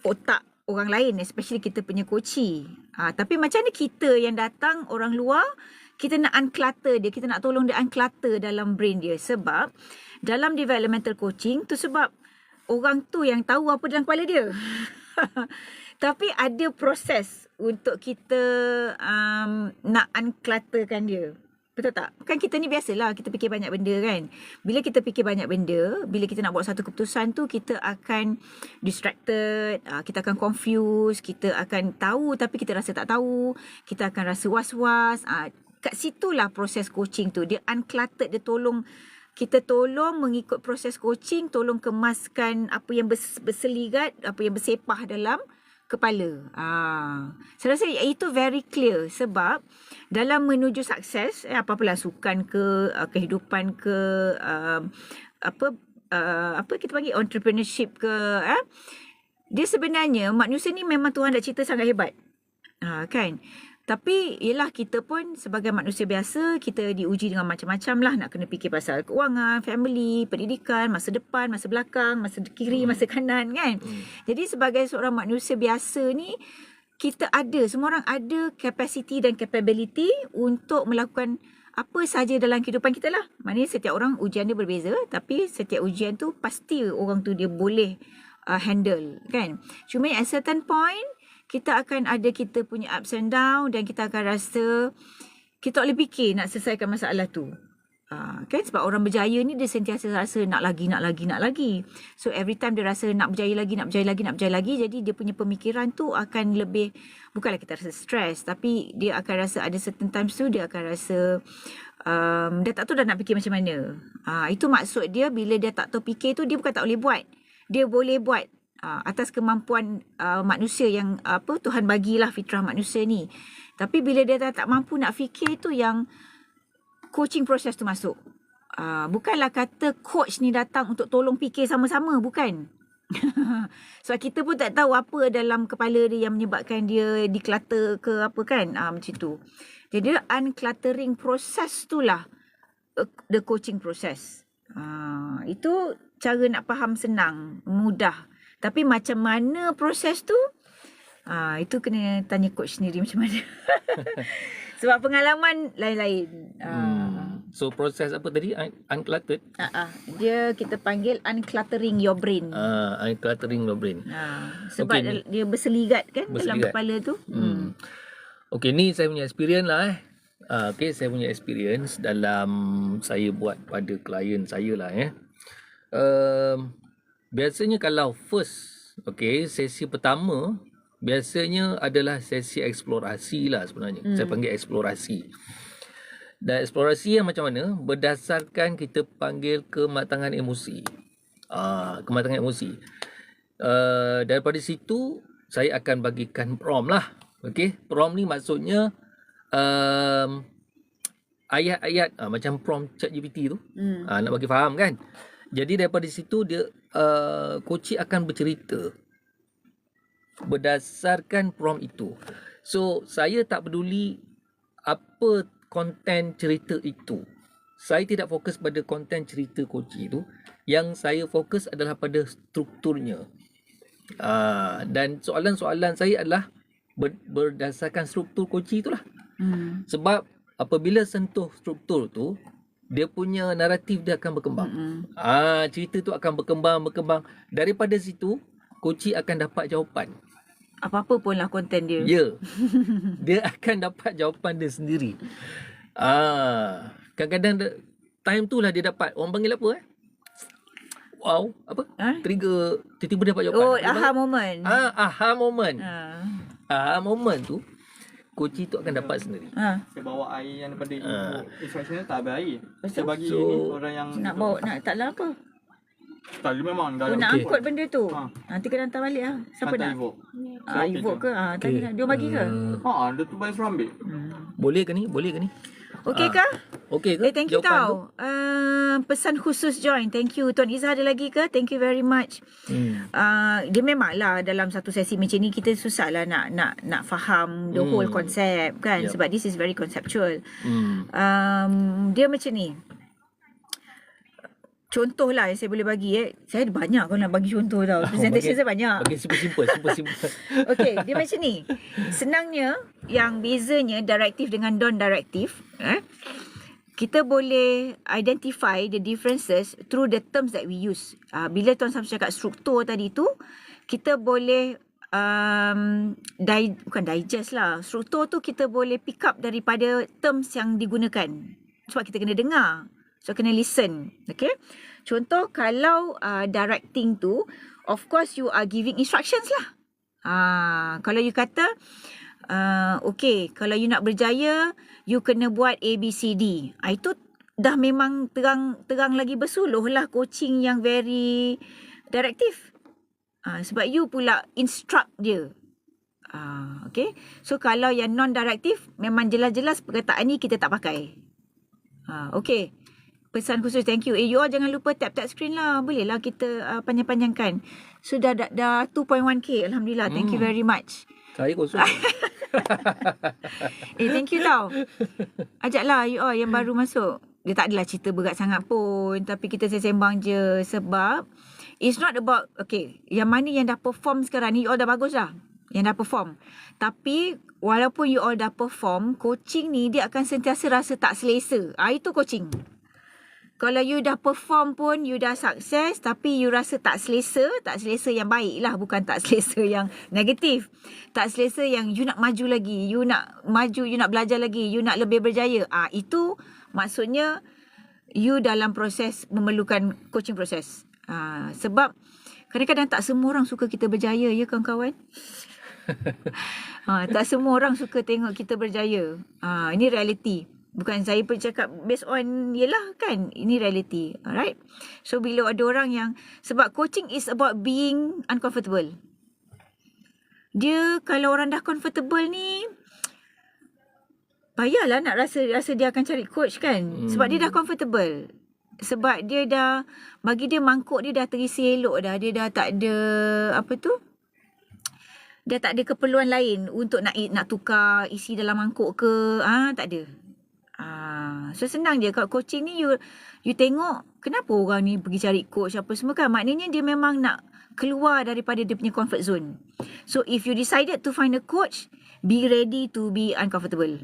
otak orang lain, especially kita punya coachee. Tapi macam mana kita yang datang orang luar, kita nak unclutter dia, kita nak tolong dia unclutter dalam brain dia. Sebab dalam developmental coaching tu, sebab orang tu yang tahu apa dalam kepala dia. Tapi ada proses untuk kita nak unclutterkan dia. Betul tak? Kan kita ni biasalah, kita fikir banyak benda kan. Bila kita fikir banyak benda, bila kita nak buat satu keputusan tu, kita akan distracted, kita akan confused, kita akan tahu tapi kita rasa tak tahu, kita akan rasa was-was. Kat situlah proses coaching tu. Dia uncluttered, dia kita tolong mengikut proses coaching, tolong kemaskan apa yang berseligat, apa yang bersepah dalam kepala. Saya rasa itu very clear sebab dalam menuju sukses, apa-apalah sukan ke, kehidupan ke, apa kita panggil entrepreneurship ke, dia sebenarnya manusia ni memang Tuhan dah cipta sangat hebat. Kan? Tapi yelah kita pun sebagai manusia biasa, kita diuji dengan macam-macam lah. Nak kena fikir pasal keuangan, family, pendidikan, masa depan, masa belakang, masa kiri, masa kanan kan. Jadi sebagai seorang manusia biasa ni, kita ada, semua orang ada capacity dan capability untuk melakukan apa sahaja dalam kehidupan kita lah. Maknanya setiap orang ujian dia berbeza, tapi setiap ujian tu pasti orang tu dia boleh handle kan. Cuma at certain point, kita akan ada kita punya ups and down dan kita akan rasa kita tak boleh fikir nak selesaikan masalah tu. Kan sebab orang berjaya ni dia sentiasa rasa nak lagi. So every time dia rasa nak berjaya lagi. Jadi dia punya pemikiran tu akan lebih, bukanlah kita rasa stress, tapi dia akan rasa ada certain times tu dia akan rasa dia tak tahu dah nak fikir macam mana. Itu maksud dia bila dia tak tahu fikir tu, dia bukan tak boleh buat. Dia boleh buat atas kemampuan manusia yang Tuhan bagilah fitrah manusia ni. Tapi bila dia tak mampu nak fikir tu yang coaching proses tu masuk. Bukanlah kata coach ni datang untuk tolong fikir sama-sama, bukan. Sebab kita pun tak tahu apa dalam kepala dia yang menyebabkan dia declutter ke apa kan. Macam tu. Jadi uncluttering proses tu lah the coaching process. Itu cara nak faham senang, mudah. Tapi macam mana proses tu? Itu kena tanya coach sendiri macam mana. Sebab pengalaman lain-lain. So proses apa tadi? Uncluttered? Dia kita panggil uncluttering your brain. Uncluttering your brain. Sebab dia berseligat kan dalam kepala tu. Okay, ni saya punya experience lah Okay, saya punya experience dalam saya buat pada klien saya lah biasanya kalau first, sesi pertama biasanya adalah sesi eksplorasi lah sebenarnya. Saya panggil eksplorasi. Dan eksplorasi yang macam mana? Berdasarkan kita panggil kematangan emosi. Kematangan emosi. Daripada situ, saya akan bagikan prompt lah. Prompt ni maksudnya ayat-ayat macam prompt ChatGPT tu. Nak bagi faham kan? Jadi daripada situ dia coach akan bercerita berdasarkan prompt itu. So saya tak peduli apa konten cerita itu. Saya tidak fokus pada konten cerita coach itu. Yang saya fokus adalah pada strukturnya. Dan soalan-soalan saya adalah berdasarkan struktur coach itulah. Sebab apabila sentuh struktur tu, dia punya naratif dia akan berkembang. Cerita tu akan berkembang. Daripada situ, coach akan dapat jawapan. Apa-apa pun lah konten dia. Ya. Dia akan dapat jawapan dia sendiri. Kadang-kadang time tu lah dia dapat. Orang panggil apa Wow, apa? Trigger, tiba-tiba dia dapat jawapan. Aha moment. Aha moment. Aha moment tu coach tu akan dapat sendiri. Saya bawa air yang daripada instruction tak ada air. Saya bagi So, ni orang yang Nak bawa, taklah apa. tak dia memang dalam Nak angkut benda tu. Nanti kena hantar balik lah. Siapa nak? Evoke. Evoke ke? Tadi nak. Dia bagi ke? Dia tu bayar suruh ambil. Boleh ke ni? Okey ke? Okey ke? Thank you tau. Pesan khusus join. Thank you. Tuan Izzah ada lagi ke? Thank you very much. Dia memanglah dalam satu sesi macam ni kita susah lah nak faham the whole concept kan. Sebab this is very conceptual. Dia macam ni. Contoh lah yang saya boleh bagi Saya ada banyak kalau nak bagi contoh tau. Presentation saya banyak. Bagi simple. Okey, dia macam ni. Senangnya, yang bezanya directive dengan non-directive, kita boleh identify the differences through the terms that we use. Bila Tuan Sam cakap struktur tadi tu, kita boleh bukan digest lah. Struktur tu kita boleh pick up daripada terms yang digunakan. Sebab kita kena dengar. So, kena listen. Okay. Contoh, kalau directing tu, of course, you are giving instructions lah. Kalau you kata, okay, kalau you nak berjaya, you kena buat A, B, C, D. Itu dah memang terang lagi bersuluh lah coaching yang very directive. Sebab you pula instruct dia. Okay. So kalau yang non-directive, memang jelas-jelas perkataan ni kita tak pakai. Okay. Pesan khusus, thank you. You all jangan lupa tap screen lah. Boleh lah kita panjang-panjangkan. So dah 2.1k. Alhamdulillah. Thank you very much. Saya kosong. Thank you tau. Ajaklah you all yang baru masuk. Dia tak adalah cerita berat sangat pun. Tapi kita sembang je. Sebab it's not about, okay, yang mana yang dah perform sekarang ni, you all dah bagus lah. Yang dah perform. Tapi walaupun you all dah perform, coaching ni dia akan sentiasa rasa tak selesa. Itu coaching. Kalau you dah perform pun, you dah sukses, tapi you rasa tak selesa yang baik lah. Bukan tak selesa yang negatif. Tak selesa yang you nak maju lagi. You nak maju, you nak belajar lagi. You nak lebih berjaya. Itu maksudnya you dalam proses memerlukan coaching proses. Sebab kadang-kadang tak semua orang suka kita berjaya, ya kawan-kawan? Tak semua orang suka tengok kita berjaya. Ini reality. Bukan saya bercakap based on, yelah kan, ini reality. Alright. So bila ada orang yang, sebab coaching is about being uncomfortable. Dia kalau orang dah comfortable ni, payahlah nak rasa dia akan cari coach kan. Sebab dia dah comfortable. Sebab dia dah, bagi dia mangkuk dia dah terisi elok dah. Dia dah tak ada, dia tak ada keperluan lain untuk nak tukar isi dalam mangkuk ke. Tak ada. So senang je. Kalau coaching ni you tengok kenapa orang ni pergi cari coach apa semua kan. Maknanya dia memang nak keluar daripada dia punya comfort zone. So if you decided to find a coach, be ready to be uncomfortable.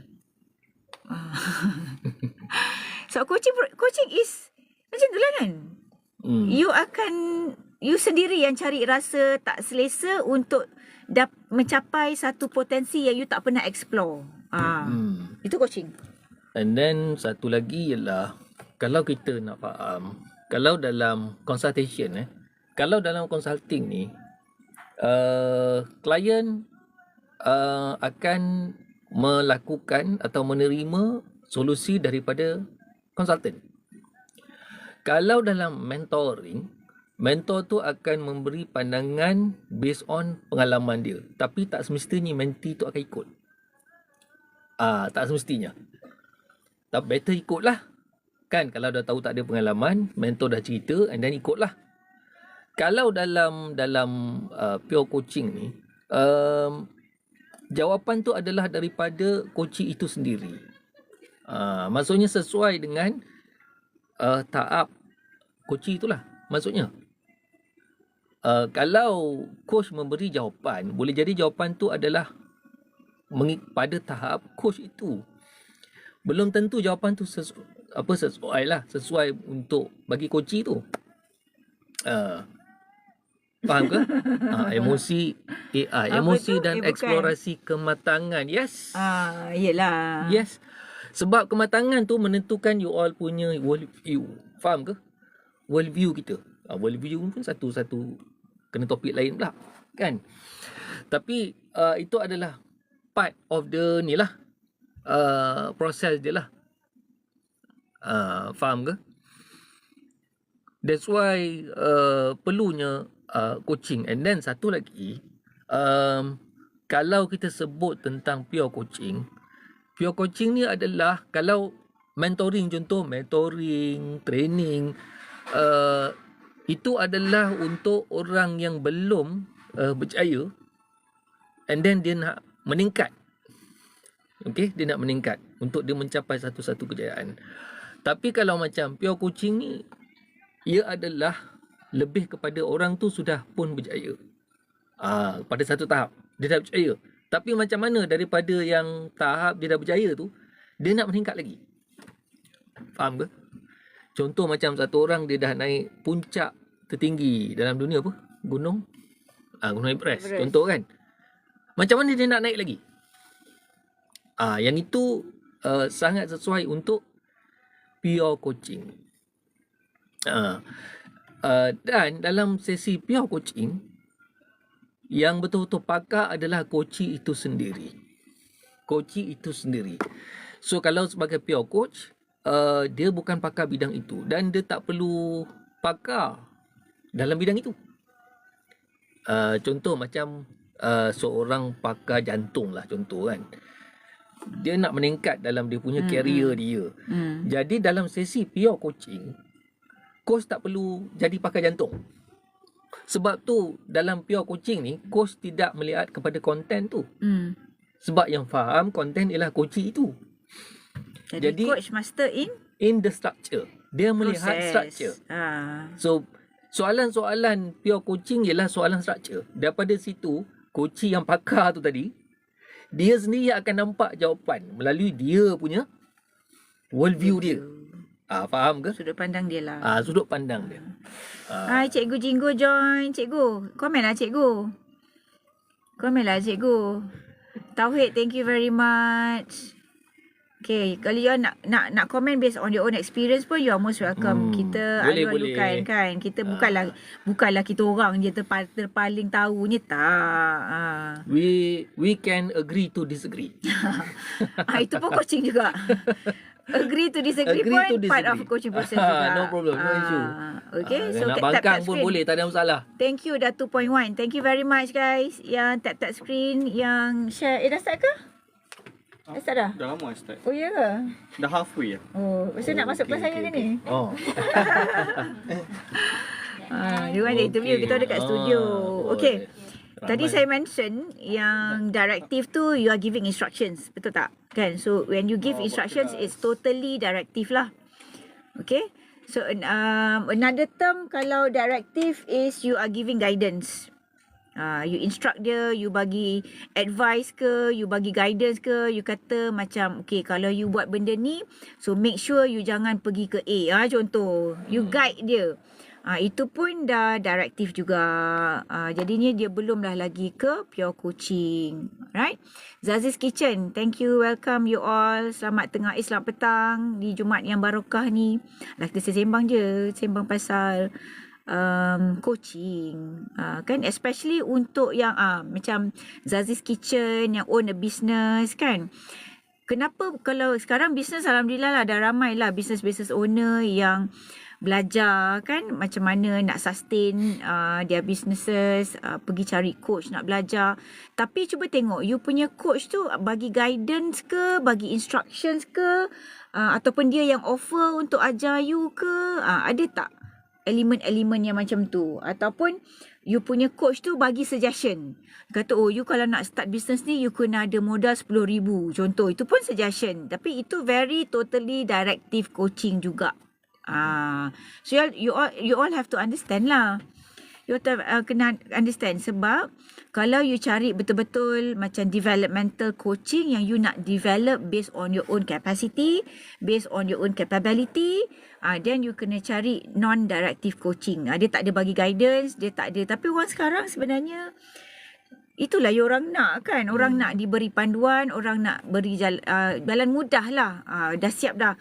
So coaching is macam tu lah kan. You sendiri yang cari rasa tak selesa untuk mencapai satu potensi yang you tak pernah explore. Itu coaching. And then satu lagi ialah, kalau kita nak faham, kalau dalam consultation kalau dalam consulting ni, klien akan melakukan atau menerima solusi daripada konsultan. Kalau dalam mentoring, mentor tu akan memberi pandangan based on pengalaman dia. Tapi tak semestinya mentee tu akan ikut. Tak semestinya. Tak, better ikutlah. Kan kalau dah tahu tak ada pengalaman, mentor dah cerita and then ikutlah. Kalau dalam pure coaching ni, jawapan tu adalah daripada coaching itu sendiri. Maksudnya sesuai dengan tahap coaching itulah. Maksudnya kalau coach memberi jawapan, boleh jadi jawapan tu adalah pada tahap coach itu. Belum tentu jawapan tu sesuai untuk bagi coaching tu. Faham ke? Emosi AI, emosi dan eksplorasi kematangan. Yes. Yelah. Yes. Sebab kematangan tu menentukan you all punya world view. Faham ke? World view kita. World view pun satu kena topik lain pula, kan? Tapi itu adalah part of the ni lah, proses dia lah. Faham ke? That's why perlunya coaching. And then satu lagi, kalau kita sebut tentang pure coaching ni adalah, kalau mentoring, contoh mentoring, training, itu adalah untuk orang yang belum berjaya, and then dia nak meningkat. Okay, dia nak meningkat untuk dia mencapai satu kejayaan. Tapi kalau macam pure coaching ni, ia adalah lebih kepada orang tu sudah pun berjaya. Pada satu tahap dia dah berjaya. Tapi macam mana daripada yang tahap dia dah berjaya tu, dia nak meningkat lagi. Faham ke? Contoh macam satu orang dia dah naik puncak tertinggi dalam dunia apa? Gunung Everest. Contoh kan. Macam mana dia nak naik lagi? Yang itu sangat sesuai untuk pure coaching. Dan dalam sesi pure coaching, yang betul-betul pakar adalah coaching itu sendiri. So kalau sebagai pure coach, dia bukan pakar bidang itu, dan dia tak perlu pakar dalam bidang itu. Contoh macam seorang pakar jantung lah contoh kan. Dia nak meningkat dalam dia punya career dia. Jadi dalam sesi pure coaching, coach tak perlu jadi pakar jantung. Sebab tu dalam pure coaching ni, coach tidak melihat kepada konten tu. Sebab yang faham konten ialah coaching itu. Jadi coach master in the structure. Dia melihat proses. structure. Ah. So soalan-soalan pure coaching ialah soalan structure. Daripada situ, coach yang pakar tu tadi, dia sendiri akan nampak jawapan melalui dia punya worldview dia. Faham ke? Sudut pandang dia lah. Sudut pandang dia. Hai Cikgu Jinggo join. Cikgu, komen lah Cikgu. Komen lah Cikgu. Tauhid, thank you very much. Okay, kalau you nak komen based on your own experience pun, you are most welcome. Kita alu-alukan kan. Kita bukanlah kita orang je terpaling tahunya, tak. We can agree to disagree. Itu pun coaching juga. Agree to disagree part of coaching process juga. No problem, no issue. Okay, so nak tap bangkang pun screen. boleh, tak ada masalah. Thank you dah 2.1. Thank you very much guys. Yang tap screen, yang share. Dah start ke? Dah start dah? Dah lama start. Oh ya ke? Dah halfway lah. Oh, masa nak masuk kelas saya ke ni? Oh. Dia orang ada interview kita dekat studio. Okay. Tadi saya mention yang directive tu you are giving instructions, betul tak? Kan? So when you give instructions, it's totally directive lah. Okay. So another term kalau directive is you are giving guidance. You instruct dia, you bagi advice ke, you bagi guidance ke, you kata macam okay, kalau you buat benda ni, so make sure you jangan pergi ke A. Contoh, you guide dia. Itu pun dah directive juga. Jadinya dia belumlah lagi ke pure coaching. Right? Zazi's Kitchen, thank you, welcome you all. Selamat tengah selamat petang di Jumaat yang barokah ni. Kita sembang je, sembang pasal coaching. Kan, especially untuk yang macam Zazi's Kitchen yang own a business kan. Kenapa kalau sekarang bisnes, alhamdulillah lah, dah ramai lah business owner yang belajar kan macam mana nak sustain their businesses, pergi cari coach nak belajar. Tapi cuba tengok you punya coach tu bagi guidance ke, bagi instructions ke, ataupun dia yang offer untuk ajar you ke, ada tak elemen-elemen yang macam tu? Ataupun you punya coach tu bagi suggestion, kata you kalau nak start business ni you kena ada modal 10,000 contoh. Itu pun suggestion, tapi itu very totally directive coaching juga. So you all have to understand lah. You have kena understand, sebab kalau you cari betul-betul macam developmental coaching yang you nak develop based on your own capacity, based on your own capability, then you kena cari non-directive coaching. Dia tak ada bagi guidance, dia tak ada. Tapi orang sekarang sebenarnya itulah yang orang nak kan. Orang nak diberi panduan, orang nak beri jalan mudah lah. Dah siap dah.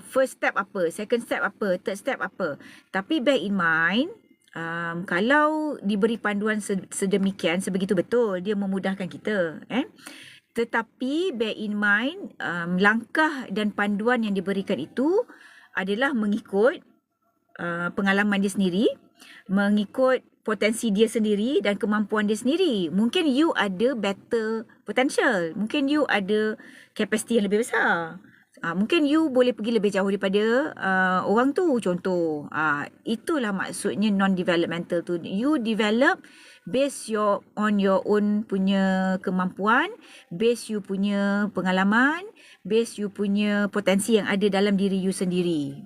First step apa, second step apa, third step apa. Tapi bear in mind, kalau diberi panduan sedemikian, sebegitu betul, dia memudahkan kita. Tetapi bear in mind, langkah dan panduan yang diberikan itu adalah mengikut pengalaman dia sendiri, mengikut potensi dia sendiri dan kemampuan dia sendiri. Mungkin you ada better potential, mungkin you ada capacity yang lebih besar. Mungkin you boleh pergi lebih jauh daripada orang tu contoh. Itulah maksudnya non-developmental tu. You develop based on your own punya kemampuan, based you punya pengalaman, based you punya potensi yang ada dalam diri you sendiri.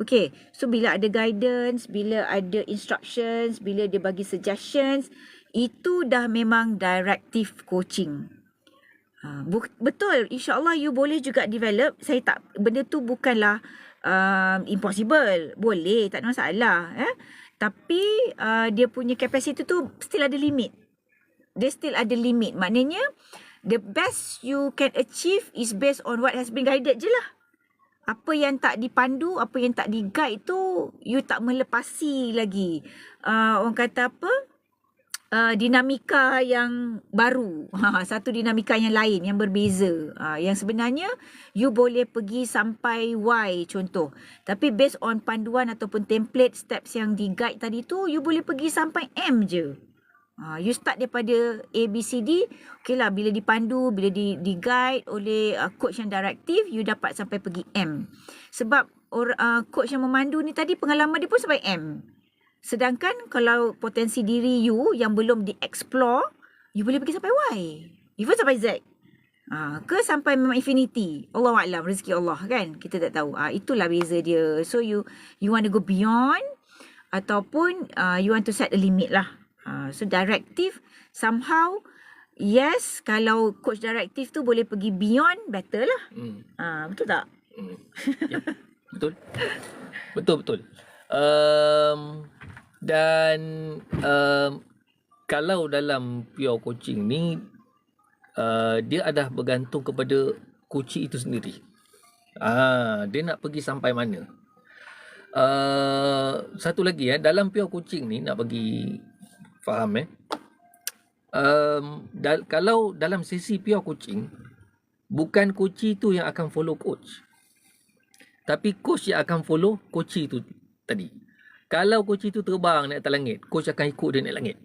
Okay, so bila ada guidance, bila ada instructions, bila dia bagi suggestions, itu dah memang directive coaching. Betul, insyaAllah you boleh juga develop. Benda tu bukanlah impossible. Boleh, tak ada masalah. Tapi dia punya capacity tu still ada limit. Dia still ada limit. Maknanya the best you can achieve is based on what has been guided je lah. Apa yang tak dipandu, apa yang tak di-guide tu, you tak melepasi lagi. Orang kata apa? Dinamika yang baru, satu dinamika yang lain yang berbeza, yang sebenarnya you boleh pergi sampai Y contoh, tapi based on panduan ataupun template steps yang di guide tadi tu, you boleh pergi sampai M je. You start daripada A, B, C, D. Okay lah, bila dipandu, bila di guide oleh coach yang direktif, you dapat sampai pergi M. Sebab coach yang memandu ni tadi pengalaman dia pun sampai M. Sedangkan kalau potensi diri you yang belum di-explore, you boleh pergi sampai Y. Even sampai Z. Ke sampai memang infinity. Allahuaklam, rezeki Allah kan. Kita tak tahu. Itulah beza dia. So you want to go beyond ataupun you want to set a limit lah. So directive somehow, yes, kalau coach directive tu boleh pergi beyond, better lah. Betul tak? Ya, betul. Betul. Dan kalau dalam pure coaching ni, dia ada bergantung kepada coach itu sendiri. Dia nak pergi sampai mana. Satu lagi dalam pure coaching ni nak bagi faham kalau dalam sesi pure coaching, bukan coach itu yang akan follow coach, tapi coach yang akan follow coach itu tadi. Kalau coach itu terbang naik atas langit, coach akan ikut dia naik langit.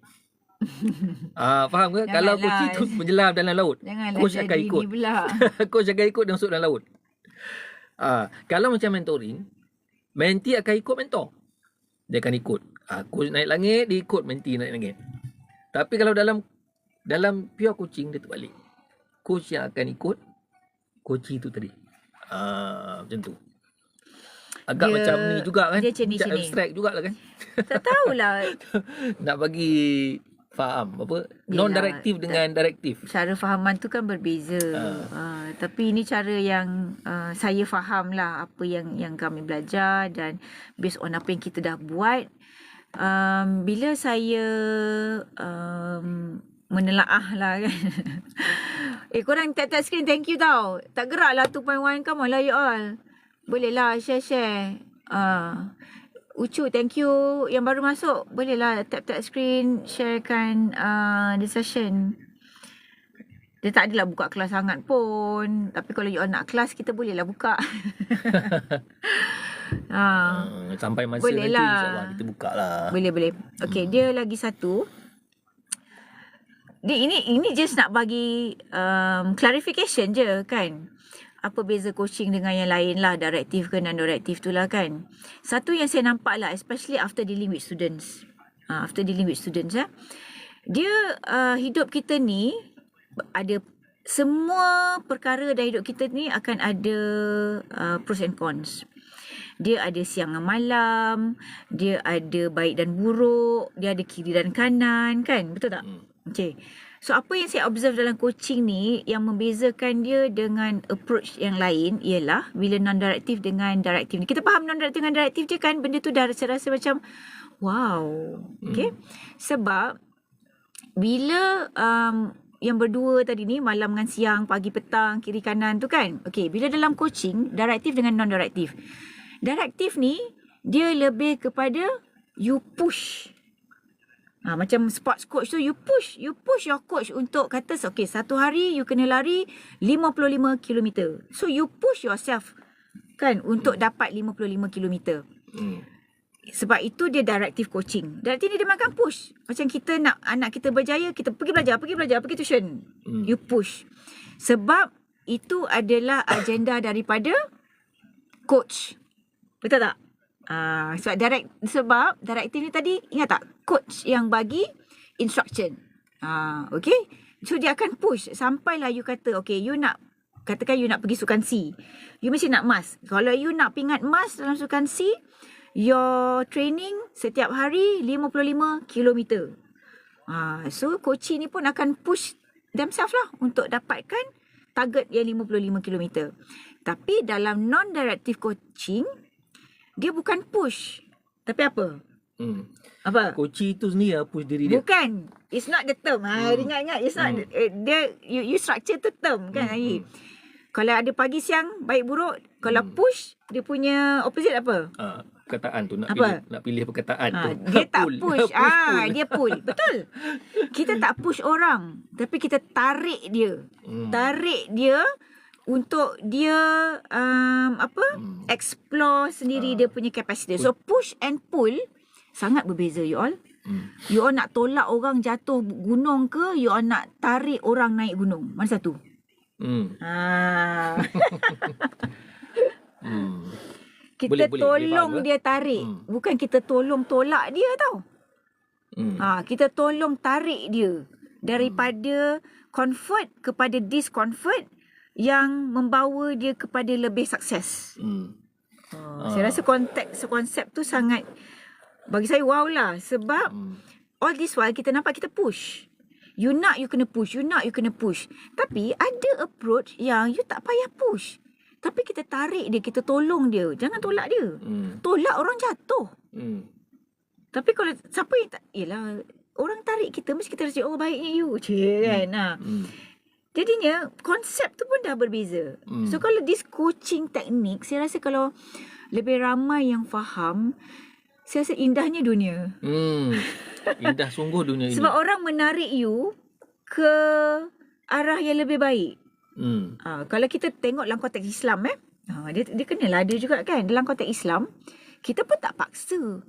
Faham ke? Janganlah. Kalau coach itu menyelam dalam laut, Janganlah coach jadi akan ikut. ni pula. Coach akan ikut dia masuk dalam laut. Kalau macam mentoring, mentee akan ikut mentor. Dia akan ikut. Coach naik langit, dia ikut mentee naik langit. Tapi kalau dalam pure coaching, dia terbalik. Coach yang akan ikut coach itu tadi. Macam tu. Agak Dia- macam ni juga kan. dia macam ni Macam sini. abstract jugalah kan. Tak tahulah. Nak bagi faham apa? Non-directive dengan directive. Cara fahaman tu kan berbeza. Tapi ini cara yang saya faham lah apa yang kami belajar, dan based on apa yang kita dah buat. Bila saya menelaah lah kan. Korang tap screen, thank you tau. Tak gerak lah 2.1, come on lah you all. Boleh lah share. Ucu, thank you. Yang baru masuk, boleh lah tap screen, sharekan the session. Dia tak adalah buka kelas sangat pun. Tapi kalau you all nak kelas, kita boleh lah buka. Sampai masa Boleh nanti lah. insyaAllah kita buka lah. Boleh. Okay, dia lagi satu. Dia ini just nak bagi clarification je kan. Apa beza coaching dengan yang lain lah, directive ke non-directive tu lah kan. Satu yang saya nampak lah, especially after dealing with students. Dia hidup kita ni ada semua perkara dalam hidup kita ni akan ada pros and cons. Dia ada siang dan malam, dia ada baik dan buruk, dia ada kiri dan kanan kan, betul tak? Okay. So apa yang saya observe dalam coaching ni yang membezakan dia dengan approach yang lain ialah bila non-directive dengan directive ni. Kita faham non-directive dengan directive je kan, benda tu dah rasa macam wow. Okay. Sebab bila yang berdua tadi ni, malam dengan siang, pagi petang, kiri kanan tu kan. Okay, bila dalam coaching, directive dengan non-directive. Directive ni, dia lebih kepada you push. Macam sports coach tu, you push your coach untuk kata, okay, satu hari you kena lari 55 km. So you push yourself kan untuk dapat 55 km. Sebab itu dia directive coaching. Directive ni dia makan push. Macam kita nak anak kita berjaya, kita pergi belajar, pergi tuition. You push. Sebab itu adalah agenda daripada coach. Betul tak? Sebab directive ni tadi, ingat tak? Coach yang bagi instruction. Okay? So dia akan push sampailah you kata, okay, you nak, katakan you nak pergi sukan C. You mesti nak emas. Kalau you nak pingat emas dalam sukan C, your training setiap hari 55 km. So coaching ni pun akan push themselves lah untuk dapatkan target yang 55 km. Tapi dalam non-directive coaching, dia bukan push. Tapi apa? Apa? Coach itu sendiri push diri dia. Bukan. It's not the term. Ingat-ingat. It's not. Dia, you structure tu term kan. Kalau ada pagi siang, baik buruk. Kalau push, dia punya opposite apa? Perkataan tu. Nak Apa? pilih perkataan tu. Dia tak Pull. push. Pull. Dia pull. Betul. Kita tak push orang. Tapi kita tarik dia. Tarik dia untuk dia explore sendiri dia punya capacity. So push and pull sangat berbeza you all. You all nak tolak orang jatuh gunung ke, you all nak tarik orang naik gunung? Mana satu? Kita Boleh, tolong faham ke? dia tarik. Bukan kita tolong tolak dia tau. Kita tolong tarik dia daripada comfort kepada discomfort yang membawa dia kepada lebih sukses. Saya rasa konsep tu sangat, bagi saya wow lah. Sebab all this while kita nampak kita push. You nak, you kena push. You nak, you kena push. Tapi ada approach yang you tak payah push. Tapi kita tarik dia, kita tolong dia. Jangan tolak dia. Tolak orang jatuh. Tapi kalau siapa yang tak, yelah, orang tarik kita, mesti kita rasa, oh baiknya you. Kan? Jadinya, konsep tu pun dah berbeza. So, kalau this coaching teknik, saya rasa kalau lebih ramai yang faham, saya rasa indahnya dunia. Indah sungguh dunia ini. Sebab orang menarik you ke arah yang lebih baik. Kalau kita tengok dalam konteks Islam, dia kenalah ada juga kan. Dalam konteks Islam, kita pun tak paksa.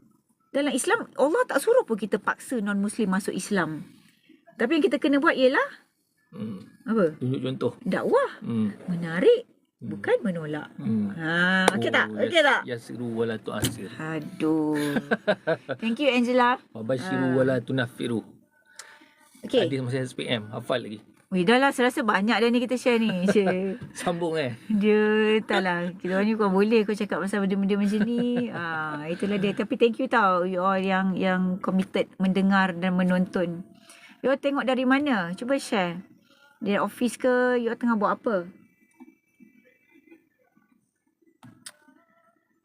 Dalam Islam, Allah tak suruh pun kita paksa non-Muslim masuk Islam. Tapi yang kita kena buat ialah apa? Tunjuk contoh. Dakwah. Menarik, bukan menolak. Okey tak? Okey tak? Yasiru wala tu'asir. Aduh. Thank you, Angela. Wabashiru wala tunafiru. Okey. Hadis masa SPM, hafal lagi. Weh, dah lah, saya rasa banyak dah ni kita share ni. Sambung Dia taklah. Kita orang ni kau boleh kau cakap pasal benda-benda macam ni. Itulah dia. Tapi thank you tau you all yang committed mendengar dan menonton. You all tengok dari mana? Cuba share. Dari office ke? You all tengah buat apa?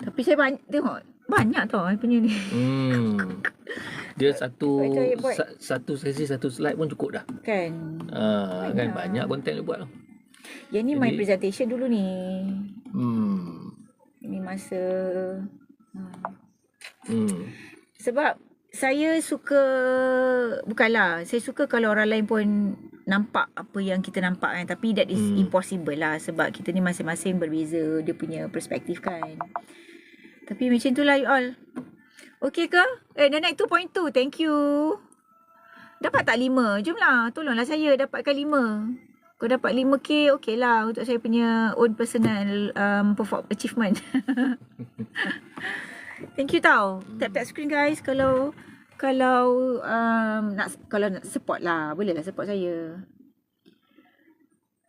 Tapi saya tengok banyak tau punya ni. Dia satu sesi satu slide pun cukup dah. Kan? Kan banyak konten dia buat tu. Yang ni my presentation dulu ni. Ini masa sebab saya suka, bukanlah, saya suka kalau orang lain pun nampak apa yang kita nampak kan. Tapi that is impossible lah. Sebab kita ni masing-masing berbeza dia punya perspektif kan. Tapi macam tu lah you all. Okey ke? Dah naik 2.2. Thank you. Dapat tak 5? Jomlah. Tolonglah saya dapatkan 5. Kau dapat 5K, okey lah. Untuk saya punya own personal achievement. Thank you tau. Tap-tap screen guys. Kalau nak support lah. Boleh lah support saya.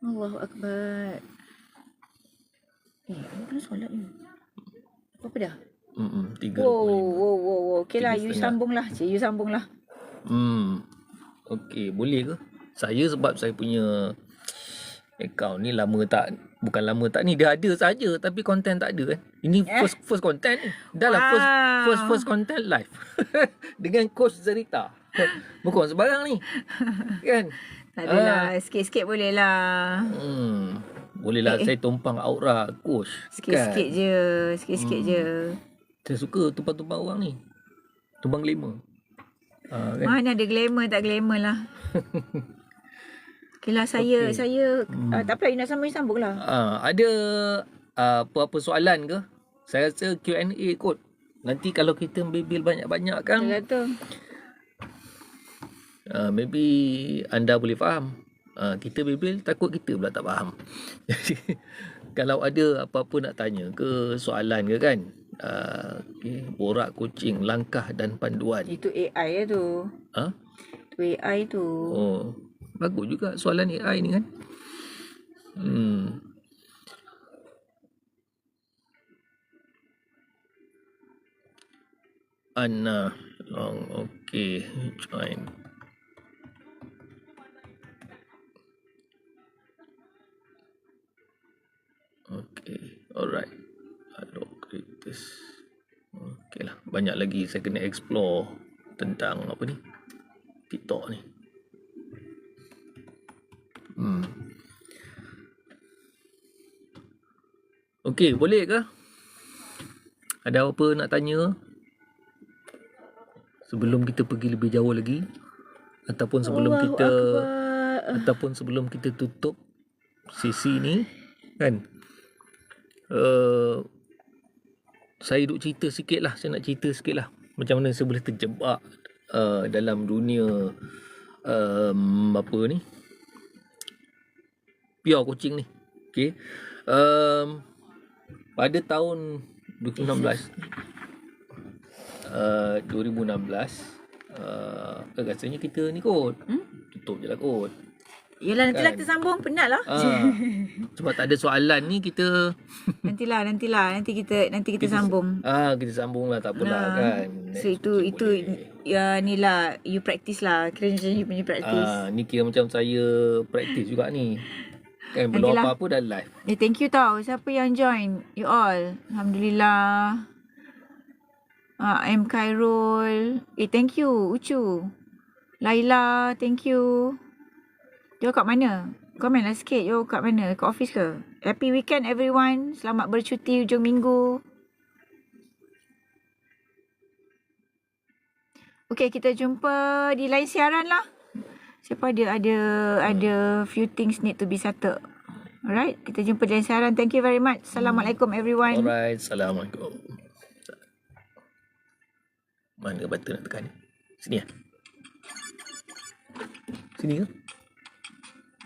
Allahu Akbar. Mana solat ni? Apa dah? 3. Wow. Okey lah, you sambung lah. Cik, you sambung lah. Okey, boleh ke? Saya sebab saya punya account ni bukan lama tak ni, dia ada saja tapi konten tak ada kan. Ini first content ni. Dah lah first content live. Dengan coach Zarita. Bukan sebarang ni. Kan? Tak adalah, sikit-sikit boleh lah. Boleh lah saya tumpang aura coach. Sikit-sikit je. Saya suka tumpang-tumpang orang ni. Tumpang glamour. Kan? Mana ada glamour, tak glamour lah. Okay lah, saya tak apa, you nak sambung lah. Ada apa-apa soalan ke? Saya rasa Q&A kot. Nanti kalau kita bebel banyak-banyak kan, maybe anda boleh faham. Kita bebel, takut kita pula tak faham. Jadi kalau ada apa-apa nak tanya ke, soalan ke kan, borak coaching, langkah dan panduan. Itu AI tu. Itu AI tu. Oh, bagus juga soalan AI ni kan. Anna long, okay, join. Okay, alright. Hello, creators. Okay lah, banyak lagi saya kena explore tentang apa ni, TikTok ni. Okay, boleh ke? Ada apa nak tanya? Sebelum kita pergi lebih jauh lagi, ataupun sebelum kita tutup sesi ni kan. Saya duk cerita sikit lah. Saya nak cerita sikit lah macam mana saya boleh terjebak dalam dunia apa ni, pure kucing ni. Okay. Pada tahun 2016 rasanya kita ni kot tutup je lah kot. Yelah, nantilah Kan? kita sambung. Penat lah. Sebab tak ada soalan ni, kita Nantilah. Nanti kita sambung. kita sambung lah, tak apalah kan. So Next itu kucing boleh. ya ni lah, you practice lah. Kira macam you punya practice. Ni kira macam saya praktis juga ni. Kan belum Nantilah. apa-apa dah live. Thank you tau. Siapa yang join? You all. Alhamdulillah. M. Khairul. Thank you. Ucu. Laila, thank you. You kat mana? Komen lah sikit. You kat mana? Kat office ke? Happy weekend everyone. Selamat bercuti hujung minggu. Okay, kita jumpa di lain siaran lah. Siapa ada few things need to be settled. Alright, kita jumpa di lain siaran. Thank you very much. Assalamualaikum everyone. Alright, Assalamualaikum. Mana button nak tekan ni? Sini lah. Sini ke?